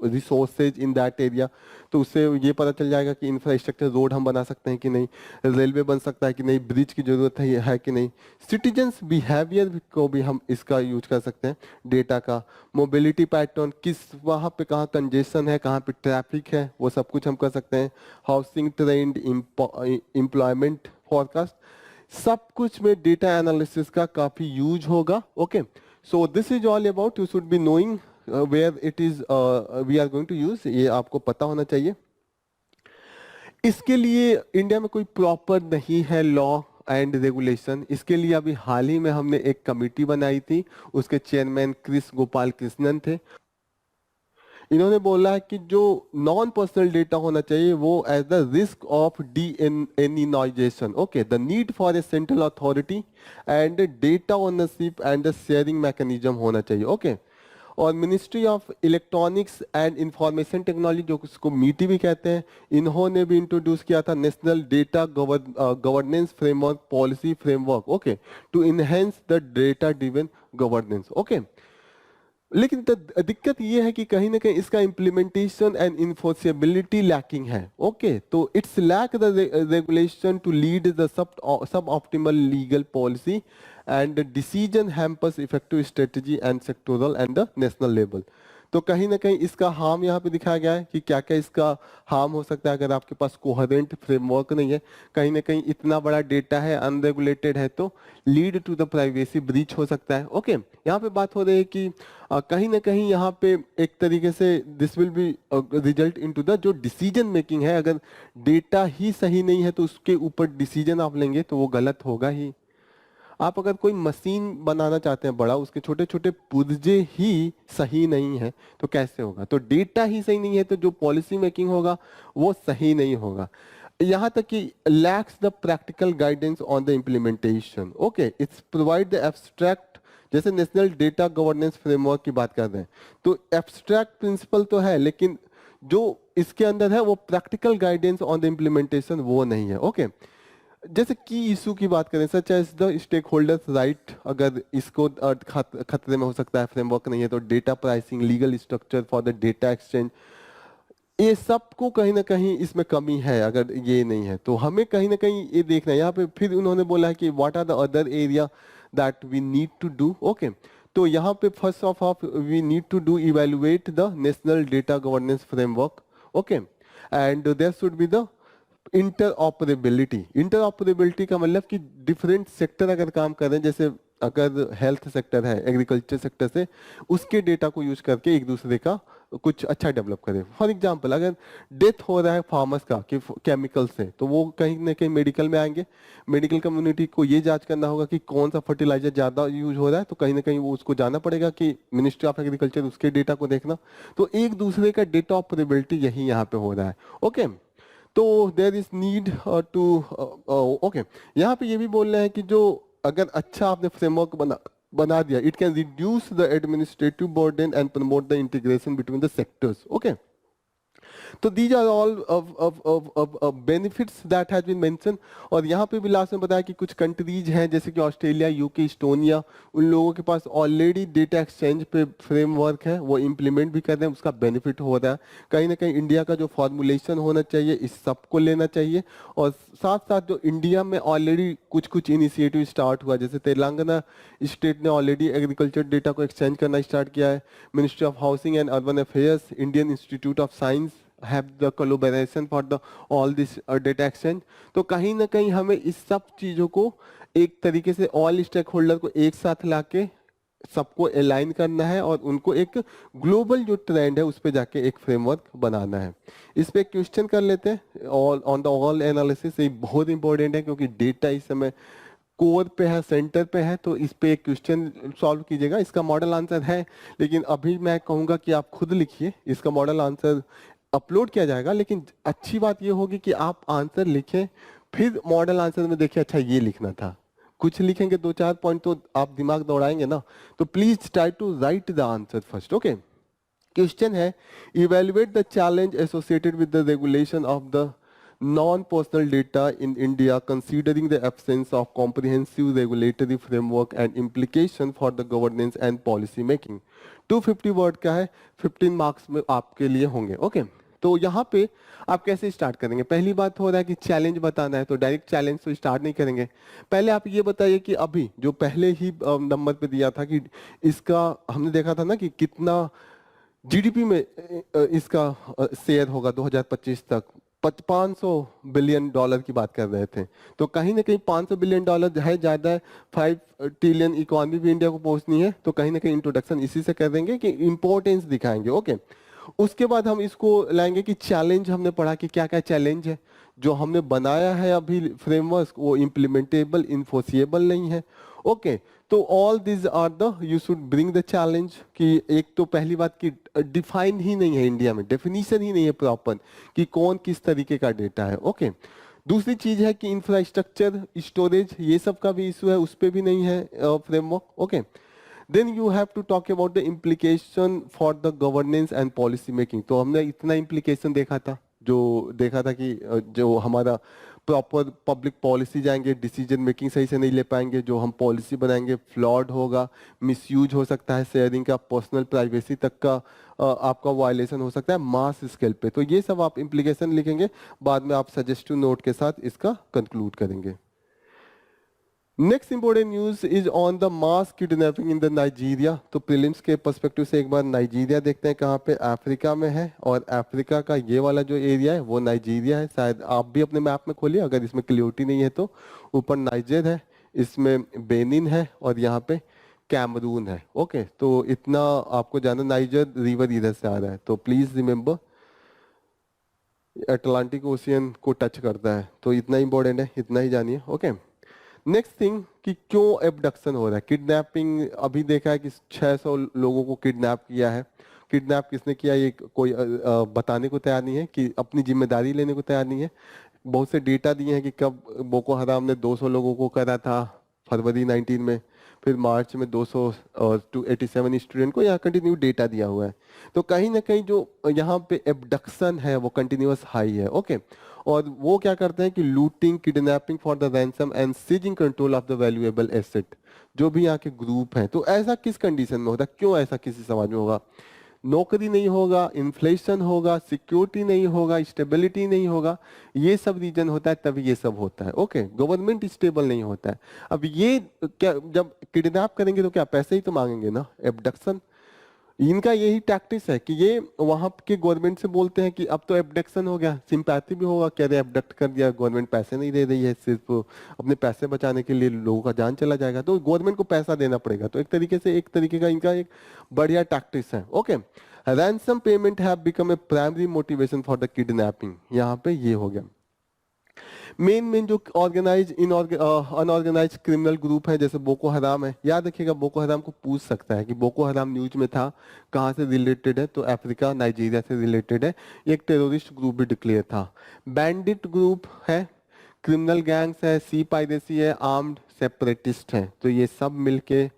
resources in that area, तो उससे ये पता चल जाएगा कि इंफ्रास्ट्रक्चर, रोड हम बना सकते हैं कि नहीं, रेलवे बन सकता है कि नहीं, ब्रिज की जरूरत है कि नहीं, सिटीजन्स बिहेवियर को भी हम इसका यूज कर सकते हैं डेटा का। मोबिलिटी पैटर्न, किस वहाँ पे कहाँ कंजेशन है, कहाँ पे ट्रैफिक है, वो सब कुछ हम कर सकते हैं। हाउसिंग ट्रेंड, एम्प्लॉयमेंट फोरकास्ट, सब कुछ में डेटा एनालिसिस का काफी यूज होगा। Okay, so this is all about, you should be knowing where it is we are going to use, ये आपको पता होना चाहिए। इसके लिए इंडिया में कोई प्रॉपर नहीं है लॉ एंड रेगुलेशन। इसके लिए अभी हाल ही में हमने एक कमेटी बनाई थी, उसके चेयरमैन क्रिस गोपाल कृष्णन थे। इन्होंने बोला है कि जो नॉन पर्सनल डेटा होना चाहिए वो as the risk of deanonymisation, okay, the need for a central authority and data ownership and the sharing mechanism होना चाहिए। ओके, और ministry of electronics and information technology, जो उसको मीटी भी कहते हैं, इन्होंने भी इंट्रोड्यूस किया था national data governance framework, policy framework, okay, to enhance the data driven governance. Okay, लेकिन दिक्कत ये है कि कहीं ना कहीं इसका इम्प्लीमेंटेशन एंड इन्फोर्सेबिलिटी लैकिंग है। ओके, तो it's lack the regulation to lead the sub optimal legal policy and decision hampers effective strategy and sectoral and the national level. तो कहीं ना कहीं इसका हार्म यहाँ पे दिखाया गया है कि क्या क्या इसका हार्म हो सकता है अगर आपके पास कोहेरेंट फ्रेमवर्क नहीं है। कहीं ना कहीं इतना बड़ा डेटा है, अनरेगुलेटेड है, तो lead to the privacy breach हो सकता है। ओके, यहाँ पे बात हो रही है कि कहीं ना कहीं यहाँ पे एक तरीके से this will B result into the जो डिसीजन मेकिंग है, अगर डेटा ही सही नहीं है तो उसके ऊपर डिसीजन आप लेंगे तो वो गलत होगा ही। आप अगर कोई मशीन बनाना चाहते हैं बड़ा, उसके छोटे छोटे पुर्जे ही सही नहीं है तो कैसे होगा? तो डेटा ही सही नहीं है तो जो पॉलिसी मेकिंग होगा वो सही नहीं होगा। यहाँ तक कि lacks the practical guidance on the implementation. Okay, it's provide the abstract, जैसे नेशनल डेटा गवर्नेंस फ्रेमवर्क की बात कर रहे हैं तो एब्स्ट्रैक्ट प्रिंसिपल तो है, लेकिन जो इसके अंदर है वो practical guidance on the implementation वो नहीं है। ओके, जैसे की इशू की बात करें such as the stakeholders right, अगर इसको खतरे में हो सकता है, फ्रेमवर्क नहीं है तो data pricing, legal structure for the data exchange, ये सबको कहीं ना कहीं इसमें कमी है। अगर ये नहीं है तो हमें कहीं ना कहीं ये देखना है। यहाँ पे फिर उन्होंने बोला है कि what are the other area that we need to do. Okay, तो यहाँ पे first of all we need to do evaluate the national data governance framework. Okay, and there should be the interoperability. Interoperability का मतलब कि different sector अगर काम कर रहे हैं, जैसे अगर हेल्थ सेक्टर है एग्रीकल्चर सेक्टर से, उसके डेटा को यूज करके एक दूसरे का कुछ अच्छा डेवलप करें। फॉर एग्जांपल अगर डेथ हो रहा है फार्मर्स का कि केमिकल से, तो वो कहीं ना कहीं मेडिकल में आएंगे। मेडिकल कम्युनिटी को ये जांच करना होगा कि कौन सा फर्टिलाइजर ज्यादा यूज हो रहा है, तो कहीं ना कहीं वो उसको जाना पड़ेगा कि मिनिस्ट्री ऑफ एग्रीकल्चर उसके डेटा को देखना। तो एक दूसरे का डेटा ऑपरेबिलिटी यही यहाँ पे हो रहा है। ओके, तो there is need to okay, यहाँ पे ये भी बोल रहे हैं कि जो अगर अच्छा आपने फ्रेमवर्क बना दिया, it can reduce the administrative burden and promote the integration between the sectors. Okay, तो these are all benefits that has been mention. और यहाँ पे भी लास्ट में बताया कि कुछ कंट्रीज हैं जैसे कि ऑस्ट्रेलिया, यूके, इस्टोनिया, उन लोगों के पास ऑलरेडी डेटा एक्सचेंज पे फ्रेमवर्क है, वो इम्प्लीमेंट भी कर रहे हैं, उसका बेनिफिट हो रहा है। कहीं ना कहीं इंडिया का जो फॉर्मुलेशन होना चाहिए इस सबको लेना चाहिए। और साथ साथ जो इंडिया में ऑलरेडी कुछ कुछ इनिशिएटिव स्टार्ट हुआ, जैसे तेलंगाना स्टेट ने ऑलरेडी एग्रीकल्चर डेटा को एक्सचेंज करना स्टार्ट किया है। Ministry of housing and urban affairs, Indian institute of science have the collaboration for the all this data exchange। तो कहीं ना कहीं हमें इस सब चीजों को एक तरीके से ऑल स्टेक होल्डर को एक साथ लाके सबको अलाइन करना है और उनको एक ग्लोबल जो ट्रेंड है उस पर जाके एक फ्रेमवर्क बनाना है। इस पे क्वेश्चन कर लेते हैं। All on the all analysis, ये बहुत इंपॉर्टेंट है क्योंकि डेटा इस समय कोर पे है, सेंटर पे है, तो इस पे एक क्वेश्चन सॉल्व कीजिएगा। इसका मॉडल आंसर है, लेकिन अभी मैं कहूँगा कि आप खुद लिखिए। इसका मॉडल आंसर अपलोड किया जाएगा, लेकिन अच्छी बात ये होगी कि आप आंसर लिखें फिर मॉडल आंसर में देखिए अच्छा ये लिखना था। कुछ लिखेंगे 2-4 पॉइंट तो आप दिमाग दौड़ाएंगे ना, तो please try to write the answer first. Okay, question है evaluate the challenge associated with the regulation of the non-personal data in India considering the absence of comprehensive regulatory framework and implication for the governance and policy making। 250 word का है, 15 marks में आपके लिए होंगे। Okay, तो यहाँ पे आप कैसे स्टार्ट करेंगे? पहली बात हो रहा है कि चैलेंज बताना है, तो डायरेक्ट चैलेंज तो स्टार्ट नहीं करेंगे। पहले आप ये बताइए कि अभी जो पहले ही नंबर पे दिया था कि इसका हमने देखा था ना कि कितना जीडीपी में इसका शेयर होगा 2025 तक। 500 बिलियन डॉलर की बात कर रहे थे, तो कहीं ना कहीं 500 बिलियन डॉलर है ज्यादा है। 5 ट्रिलियन इकोनॉमी भी इंडिया को पहुंचनी है, तो कहीं ना कहीं इंट्रोडक्शन इसी से कर देंगे कि इंपॉर्टेंस दिखाएंगे। ओके, उसके बाद हम इसको लाएंगे कि चैलेंज हमने पढ़ा कि क्या क्या चैलेंज है जो हमने बनाया है अभी फ्रेमवर्क, वो इम्प्लीमेंटेबल, इन्फोर्सिएबल नहीं है। ओके, तो all this are the you should bring the challenge कि एक तो पहली बात की डिफाइन ही नहीं है इंडिया में, डेफिनेशन ही नहीं है प्रॉपर कि कौन किस तरीके का डेटा है। ओके, दूसरी चीज है कि इंफ्रास्ट्रक्चर, स्टोरेज, ये सब का भी इशू है, उस पर भी नहीं है framework. Okay, then you have to talk about the implication for the governance and policy making. तो हमने इतना इम्प्लीकेशन देखा था, जो देखा था कि जो हमारा प्रॉपर पब्लिक पॉलिसी जाएंगे, डिसीजन मेकिंग सही से नहीं ले पाएंगे, जो हम पॉलिसी बनाएंगे फ्लॉड होगा, मिसयूज हो सकता है शेयरिंग का, पर्सनल प्राइवेसी तक का आपका वायलेशन हो सकता है मास स्केल पे। तो ये सब आप इम्प्लीकेशन लिखेंगे, बाद में आप सजेस्टिव नोट के साथ इसका कंक्लूड करेंगे। Next important news is on the mass kidnapping in the Nigeria. तो प्रीलिम्स के पर्सपेक्टिव से एक बार नाइजीरिया देखते हैं कहाँ पे, अफ्रीका में है, और अफ्रीका का ये वाला जो एरिया है वो नाइजीरिया है। शायद आप भी अपने मैप में खोलिए, अगर इसमें क्लियरिटी नहीं है तो। ऊपर नाइजर है, इसमें बेनिन है, और यहाँ पे कैमरून है। ओके, तो इतना आपको जाना, नाइजर रिवर इधर से आ रहा है, तो प्लीज रिमेम्बर अटलांटिक ओशियन को टच करता है, तो इतना इंपॉर्टेंट है, इतना ही जानिए। ओके, नेक्स्ट थिंग कि क्यों एबडक्शन हो रहा है, किडनैपिंग। अभी देखा है कि 600 लोगों को किडनैप किया है। किडनैप किसने किया ये कोई बताने को तैयार नहीं है, कि अपनी जिम्मेदारी लेने को तैयार नहीं है। बहुत से डेटा दिए हैं कि कब बोको हराम ने 200 लोगों को करा था फरवरी 19 में, फिर मार्च में 200 और 287 स्टूडेंट को। यहाँ कंटिन्यू डेटा दिया हुआ है। तो कहीं ना कहीं जो यहाँ पे एबडक्शन है वो कंटिन्यूअस हाई है। ओके, और वो क्या करते हैं कि looting, kidnapping for the ransom and seizing control of the valuable asset, जो भी यहाँ के ग्रुप हैं। तो ऐसा किस कंडीशन में होता है, क्यों ऐसा किसी समाज में होगा? नौकरी नहीं होगा, इन्फ्लेशन होगा, सिक्योरिटी नहीं होगा, स्टेबिलिटी नहीं होगा, ये सब रीजन होता है, तभी ये सब होता है। ओके, गवर्नमेंट स्टेबल नहीं होता है। अब ये क्या, जब किडनैप करेंगे तो क्या पैसे ही तो मांगेंगे ना, एबडक्शन। इनका यही टैक्टिस है कि ये वहां के गवर्नमेंट से बोलते हैं कि अब तो एबडक्शन हो गया, सिंपैथी भी होगा, कह रहे एबडक्ट कर दिया, गवर्नमेंट पैसे नहीं दे रही है, सिर्फ अपने पैसे बचाने के लिए लोगों का जान चला जाएगा, तो गवर्नमेंट को पैसा देना पड़ेगा। तो एक तरीके का इनका एक बढ़िया टैक्टिस है। Okay, ransom payment have become a primary motivation for the kidnapping, यहाँ पे ये हो गया। मेन जो ऑर्गेनाइज अनऑर्गेनाइज क्रिमिनल ग्रुप है, जैसे बोको हराम है, याद रखिएगा बोको हराम को पूछ सकता है कि बोको हराम न्यूज में था, कहाँ से रिलेटेड है, तो अफ्रीका नाइजीरिया से रिलेटेड है। एक टेररिस्ट ग्रुप भी डिक्लेयर था। बैंडिट ग्रुप है, क्रिमिनल गैंग्स है, सी पायरेसी है, आर्म्ड सेपरेटिस्ट है। तो ये सब मिलके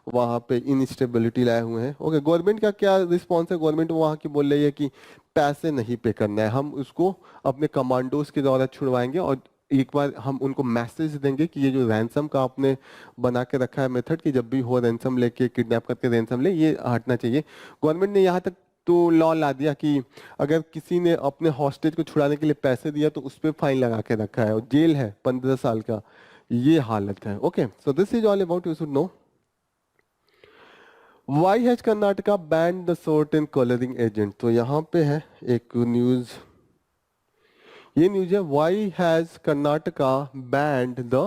वहां पे इनस्टेबिलिटी लाए हुए हैं। ओके, गवर्नमेंट का क्या रिस्पॉन्स है? गवर्नमेंट वहां की बोल रही है कि पैसे नहीं पे करना है, हम उसको अपने कमांडोज के द्वारा छुड़वाएंगे, और एक बार हम उनको मैसेज देंगे कि ये जो रैंसम का आपने बना के रखा है मेथड, कि जब भी हो रैंसम लेके, किडनैप करके रैंसम ले, ये हटना चाहिए। गवर्नमेंट ने यहाँ तक तो लॉ ला दिया कि अगर किसी ने अपने हॉस्टेज को छुड़ाने के लिए पैसे दिया तो उस पर फाइन लगा के रखा है, और जेल है 15 साल का। ये हालत है। Okay, so this is all about, you should know. Why has Karnataka banned the certain coloring agent? तो यहाँ पे है एक न्यूज, ये न्यूज है, Why has Karnataka banned the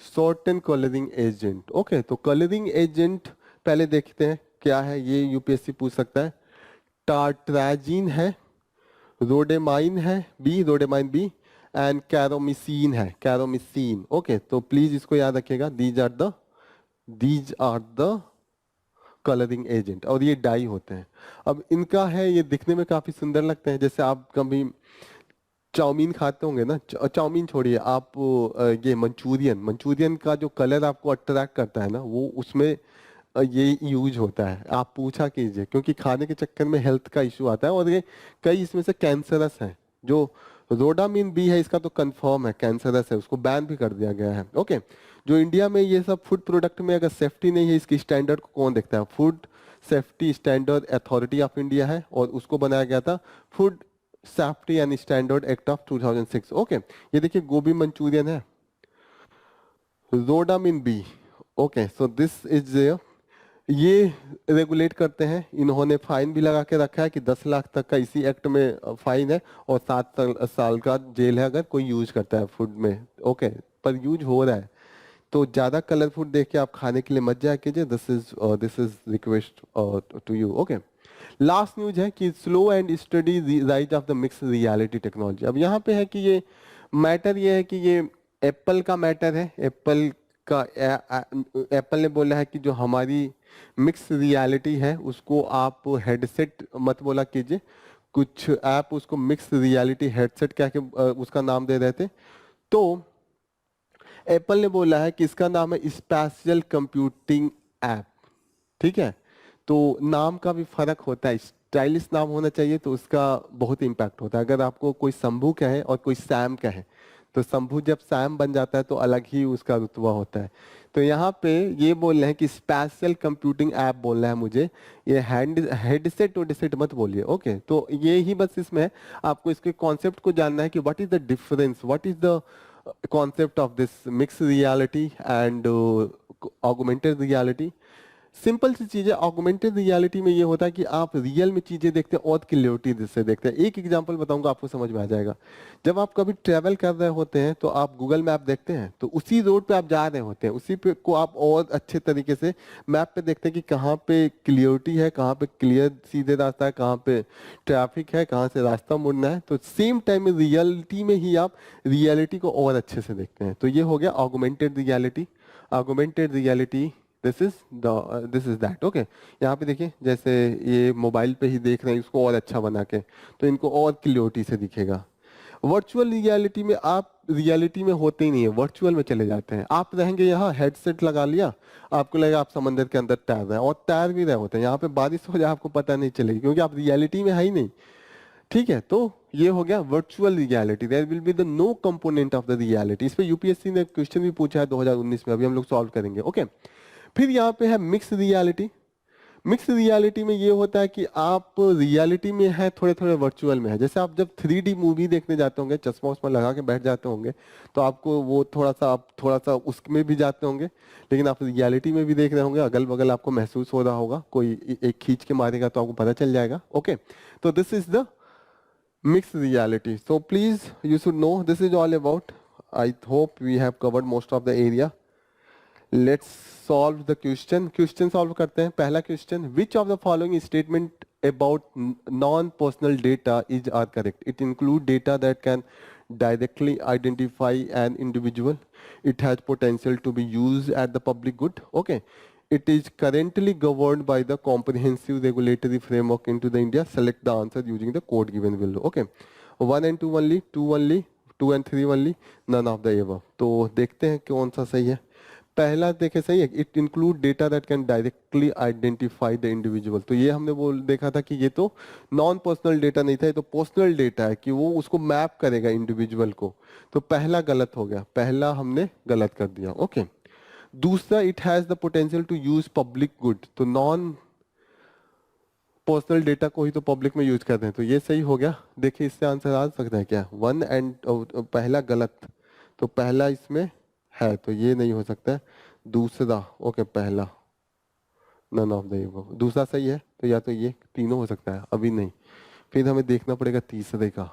certain coloring agent? Okay, तो कलरिंग एजेंट पहले देखते हैं क्या है, ये यूपीएससी पूछ सकता है। टार्ट्राजीन है, रोडेमाइन है, रोडेमाइन बी, एंड कैरोमिसिन है, कैरोमिसिन। ओके, तो प्लीज इसको याद रखिएगा, these are the colouring agent, और ये डाई होते हैं। अब इनका है, ये दिखने में काफी सुंदर लगते हैं। जैसे आप कभी चाउमीन खाते होंगे ना, चाउमीन छोड़िए आप, ये मंचूरियन का जो कलर आपको अट्रैक्ट करता है ना, वो उसमें ये यूज होता है। आप पूछा कीजिए, क्योंकि खाने के चक्कर में हेल्थ का इश्यू आता है, और ये कई इसमें से कैंसरस है। जो रोडामिन बी है, इसका तो कंफर्म है कैंसरस है, उसको बैन भी कर दिया गया है। ओके, जो इंडिया में ये सब फूड प्रोडक्ट में अगर सेफ्टी नहीं है, इसकी स्टैंडर्ड को कौन देखता है? Food safety standard authority of India है, और उसको बनाया गया था food safety and standard act of 2006। Okay, ये देखिए गोभी मंचूरियन है, rhodamine B. Okay, so this is, ये रेगुलेट करते हैं। इन्होंने फाइन भी लगा के रखा है कि 10 लाख तक का इसी एक्ट में फाइन है, और 7 साल का जेल है अगर कोई यूज करता है फूड में। ओके, पर यूज हो रहा है, तो ज्यादा कलर फूड देख के आप खाने के लिए मत जाया कीजिए। This is request to you. Okay, last news है कि slow and steady rise of the mix reality technology. अब यहाँ पे है कि ये मैटर ये है कि ये एप्पल का मैटर है। एप्पल ने बोला है कि जो हमारी मिक्स रियलिटी है उसको आप हेडसेट मत बोला कीजिए, कुछ ऐप उसको मिक्स रियलिटी हेडसेट कह के उसका नाम दे रहे थे। तो एप्पल ने बोला है कि इसका नाम है स्पेशल कंप्यूटिंग ऐप। ठीक है, तो नाम का भी फर्क होता है, स्टाइलिश नाम होना चाहिए तो उसका बहुत इम्पैक्ट होता है। अगर आपको कोई शंभू कहे और कोई सैम कहे, तो शंभू जब सैम बन जाता है तो अलग ही उसका रुतबा होता है। तो यहाँ पे ये बोल रहे हैं कि स्पेशल कंप्यूटिंग ऐप बोल रहा है मुझे, ये हेडसेट वेडसेट मत बोलिए। ओके, तो ये ही बस इसमें है, आपको इसके कॉन्सेप्ट को जानना है कि what is the difference, what is the concept of this mixed reality and augmented reality. Simple सी चीजें, ऑगमेंटेड रियलिटी में ये होता है कि आप रियल में चीजें देखते हैं और क्लियरिटी से देखते हैं। एक एग्जांपल बताऊंगा, आपको समझ में आ जाएगा। जब आप कभी ट्रेवल कर रहे होते हैं तो आप गूगल मैप देखते हैं, तो उसी रोड पे आप जा रहे होते हैं, उसी पे को आप और अच्छे तरीके से मैप पे देखते हैं कि कहाँ पे क्लियरिटी है, कहाँ पे क्लियर सीधे रास्ता है, कहाँ पे ट्रैफिक है, कहाँ से रास्ता मुड़ना है। तो सेम टाइम में रियलिटी में ही आप रियलिटी को और अच्छे से देखते हैं। तो ये हो गया augmented reality. Augmented reality, this is that. Okay, यहाँ पे देखिए जैसे ये मोबाइल पे ही देख रहे हैं इसको और अच्छा बना के, तो इनको और क्लियरिटी से दिखेगा। वर्चुअल रियलिटी में आप रियलिटी में होते ही नहीं है, वर्चुअल में चले जाते हैं। आप रहेंगे यहाँ, हेडसेट लगा लिया, आपको लगेगा आप समंदर के अंदर तैर रहे हैं, और तैर भी रहे होते हैं, यहाँ पे बारिश हो जाए आपको पता नहीं चलेगी, क्योंकि आप रियलिटी में है ही नहीं। ठीक है, तो ये हो गया virtual reality. There will be the no component of the reality. इस पे यूपीएससी ने क्वेश्चन भी पूछा है 2019 में, अभी हम लोग सॉल्व करेंगे। ओके, फिर यहाँ पे है मिक्स रियलिटी। मिक्स रियलिटी में ये होता है कि आप रियलिटी में है, थोड़े थोड़े वर्चुअल में है। जैसे आप जब 3D मूवी देखने जाते होंगे, चश्मा उस्मा लगा के बैठ जाते होंगे, तो आपको वो थोड़ा सा, आप थोड़ा सा उसमें भी जाते होंगे, लेकिन आप रियलिटी में भी देख रहे होंगे, अगल बगल आपको महसूस हो रहा होगा, कोई एक खींच के मारेगा तो आपको पता चल जाएगा। ओके, तो this is the mixed reality. So please, you should know this is all about. I hope we have covered most of the area. Let's solve the question. Question solve करते हैं। पहला question, which of the following statement about non-personal data is are correct? It include data that can directly identify an individual. It has potential to be used at the public good. Okay. It is currently governed by the comprehensive regulatory framework into the India. Select the answer using the code given below. Okay. 1 and 2 only, 2 only, 2 and 3 only, none of the above. तो देखते हैं कौन सा सही है। पहला देखे सही है, it include data that can directly identify the individual. तो ये हमने बोल देखा था कि ये तो नॉन पर्सनल डेटा नहीं था, ये तो पर्सनल डेटा है कि वो उसको मैप करेगा इंडिविजुअल को। तो पहला गलत हो गया, पहला हमने गलत कर दिया। ओके, दूसरा, it has the potential to use public good. तो नॉन पर्सनल डेटा को ही तो पब्लिक में यूज करते हैं, तो ये सही हो गया। देखिए इससे आंसर आ सकता है क्या, 1 एंड पहला गलत, तो पहला इसमें है तो ये नहीं हो सकता है। दूसरा, ओके, पहला नन ऑफ द अबव, दूसरा सही है, तो या तो ये तीनों हो सकता है, अभी नहीं। फिर हमें देखना पड़ेगा तीसरे का।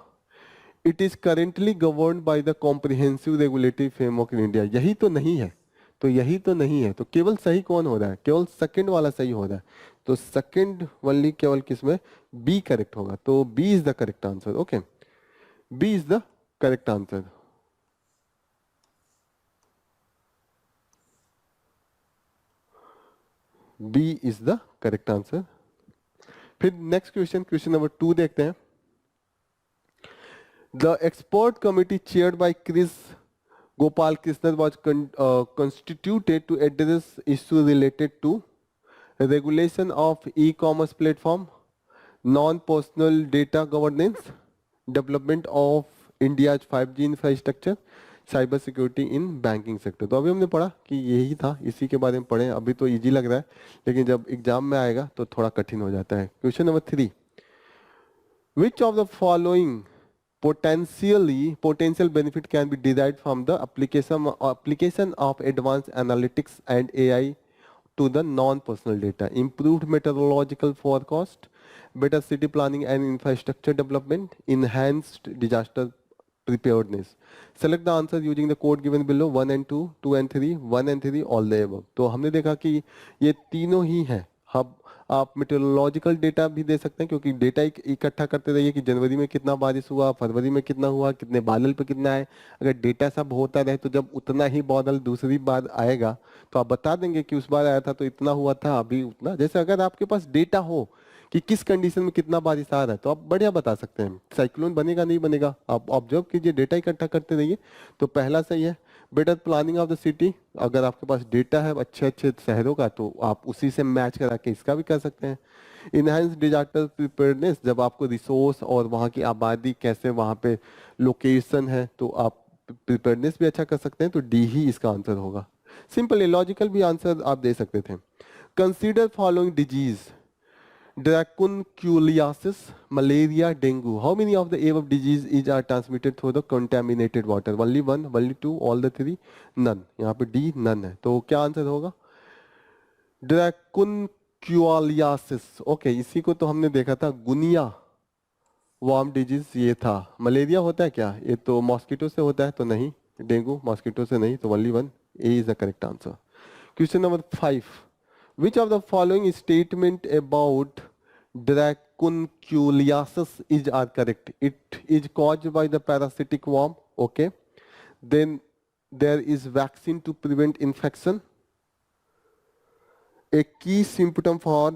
It is currently govern by the comprehensive regulatory framework in India. यही तो नहीं है, तो यही तो नहीं है, तो केवल सही कौन हो रहा है, केवल सेकंड वाला सही हो रहा है। तो सेकंड ओनली केवल किसमें, बी करेक्ट होगा, तो B is the correct answer. Okay, B is the correct answer. B is the correct answer. फिर नेक्स्ट क्वेश्चन, क्वेश्चन नंबर 2 देखते हैं। The expert committee chaired by Kris Gopalakrishnan was constituted to address issues related to regulation of e-commerce platform, non-personal data governance, development of India's 5G infrastructure, cyber security in banking sector. तो अभी हमने पढ़ा कि यही था, इसी के बारे में पढ़े। अभी तो इजी लग रहा है, लेकिन जब एग्जाम में आएगा तो थोड़ा कठिन हो जाता है। Question number 3, which of the following potential benefit can be derived from the application of advanced analytics and AI to the non-personal data? Improved meteorological forecast, better city planning and infrastructure development, enhanced disaster preparedness. Select the answer using the code given below, 1 and 2, 2 and 3, 1 and 3, all the above. तो हमने देखा कि ये तीनों ही हैं। आप meteorological data भी दे सकते हैं, क्योंकि डेटा इकट्ठा करते रहिए कि जनवरी में कितना बारिश हुआ, फरवरी में कितना हुआ, कितने बादल पे कितना है। अगर डेटा सब होता रहे तो जब उतना ही बादल दूसरी बार आएगा तो आप बता देंगे कि उस बार आया था तो इतना हुआ था, अभी उतना। जैसे अगर आपके पास डेटा हो कि किस कंडीशन में कितना बारिश आ रहा है, तो आप बढ़िया बता सकते हैं। साइक्लोन बनेगा नहीं बनेगा, आप ऑब्जर्व कीजिए, डेटा इकट्ठा करते रहिए। तो पहला सही है। Better planning of the city, अगर आपके पास डेटा है अच्छे अच्छे शहरों का तो आप उसी से मैच करा के इसका भी कर सकते हैं। इनहेंस डिजास्टर प्रिपेयर्डनेस, जब आपको रिसोर्स और वहाँ की आबादी कैसे, वहाँ पे लोकेशन है, तो आप प्रिपेयर्डनेस भी अच्छा कर सकते हैं। तो डी ही इसका आंसर होगा। सिंपल लॉजिकल भी आंसर आप दे सकते थे। Consider following disease, dracunculiasis, malaria, dengue. How many of the above disease are transmitted through the contaminated water? Only one, only two, all the three, none. यहाँ पे D none है, तो क्या answer होगा? ड्रैकुनक्यूलियासिस, ओके, इसी को तो हमने देखा था, गुनिया वार्म डिजीज ये था। मलेरिया होता है क्या? ये तो मॉस्किटो से होता है, तो नहीं। डेंगू मॉस्किटो से नहीं, तो only one A is the correct answer. Question number 5, which of the following statement about dracunculiasis is are correct? It is caused by the parasitic worm, okay, then there is vaccine to prevent infection. A key symptom for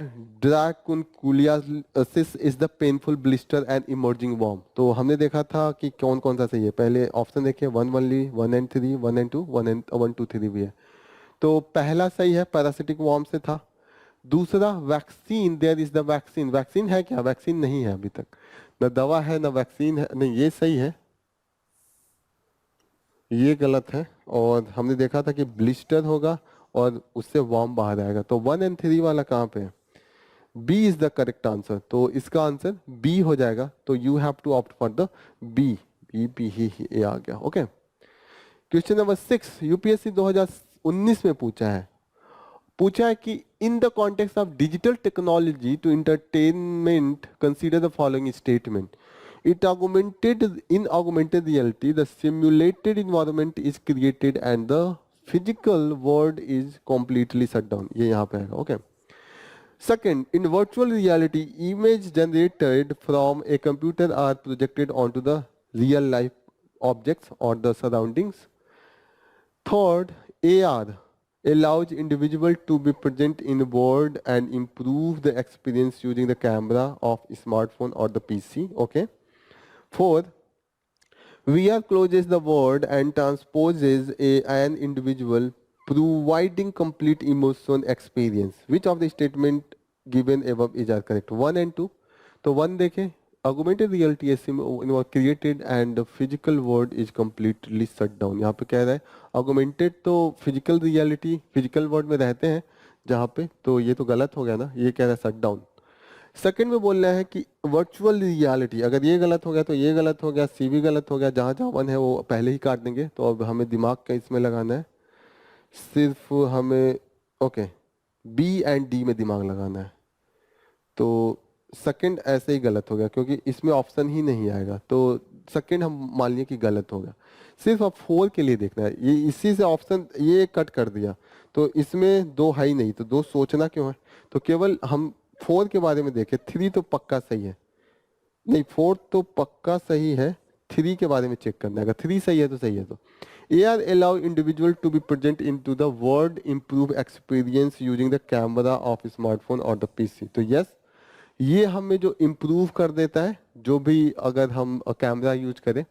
dracunculiasis is the painful blister and emerging worm. तो हमने देखा था कि कौन कौन सा सही है। पहले ऑप्शन देखिए, 1 ओनली, 1 and 3, 1 and 2, 1 2 3 भी है। तो पहला सही है, पैरासिटिक वर्म से था। दूसरा vaccine, there is the vaccine, vaccine है क्या? वैक्सीन नहीं है अभी तक, न दवा है न वैक्सीन है, नहीं ये सही है, ये गलत है। और हमने देखा था कि ब्लिस्टर होगा और उससे वर्म बाहर आएगा। तो 1 and 3 वाला कहाँ पे है? B is the correct answer, तो इसका आंसर बी हो जाएगा। तो you have to opt for the B, B ही ए आ गया। ओके, क्वेश्चन नंबर 6 यूपीएससी 2019 में पूछा है कि in the context of digital technology to entertainment consider the following statement. In augmented reality, the simulated environment is created and the physical world is completely shut down. ये यहाँ पे है, okay. Second, in virtual reality, image generated from a computer are projected onto the real life objects or the surroundings. Third, AR allows individual to be present in the world and improve the experience using the camera of smartphone or the PC, okay. Fourth, VR closes the world and transposes an individual, providing complete emotion experience. Which of the statement given above is are correct? 1 and 2. तो 1 देखें, augmented reality is created and the physical world is completely shut down. यहाँ पे कह रहा है augmented तो physical reality, physical world में रहते हैं जहाँ पे, तो ये तो गलत हो गया ना, ये कह रहा है shut down। सेकंड में बोल रहा है कि वर्चुअल रियलिटी, अगर ये गलत हो गया तो ये गलत हो गया, सी भी गलत हो गया, जहाँ जहाँ 1 है वो पहले ही काट देंगे। तो अब हमें दिमाग का इसमें लगाना है, सिर्फ हमें ओके बी एंड डी में दिमाग लगाना है। तो सेकंड ऐसे ही गलत हो गया क्योंकि इसमें ऑप्शन ही नहीं आएगा, तो सेकंड हम मान लिए कि गलत होगा। सिर्फ अब 4 के लिए देखना है, ये इसी से ऑप्शन ये कट कर दिया, तो इसमें 2 है ही नहीं, तो 2 सोचना क्यों है। तो केवल हम 4 के बारे में देखें, 3 तो पक्का सही है, नहीं 4 तो पक्का सही है, 3 के बारे में चेक करना है। अगर 3 सही है तो सही है। तो AR allow individual to be present into the world, improve experience using the camera of smartphone or the PC। तो यस, ये हमें जो इम्प्रूव कर देता है, जो भी अगर हम कैमरा यूज करें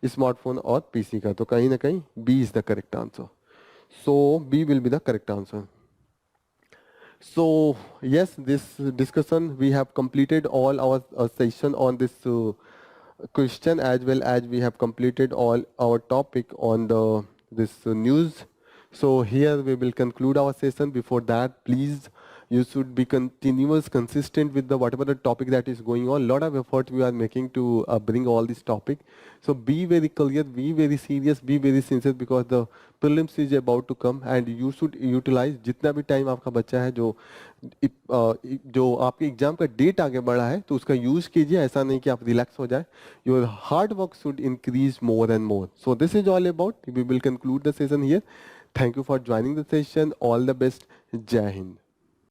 स्मार्टफोन और पीसी का, तो कहीं ना कहीं B is the correct answer. So B will be the correct answer. So yes, this discussion we have completed all our session on this question, as well as we have completed all our topic on the this news. So here we will conclude our session. Before that, please you should be continuous, consistent with the whatever the topic that is going on. Lot of effort we are making to bring all this topic. So be very clear, be very serious, be very sincere, because the prelims is about to come and you should utilize जितना भी time आपका बच्चा है, जो आपके exam का date आगे बढ़ा है, तो उसका यूज कीजिए। ऐसा नहीं कि आप रिलैक्स हो जाए। Your hard work should increase more and more. So this is all about. We will conclude the session here. Thank you for joining the session. All the best. Jai Hind.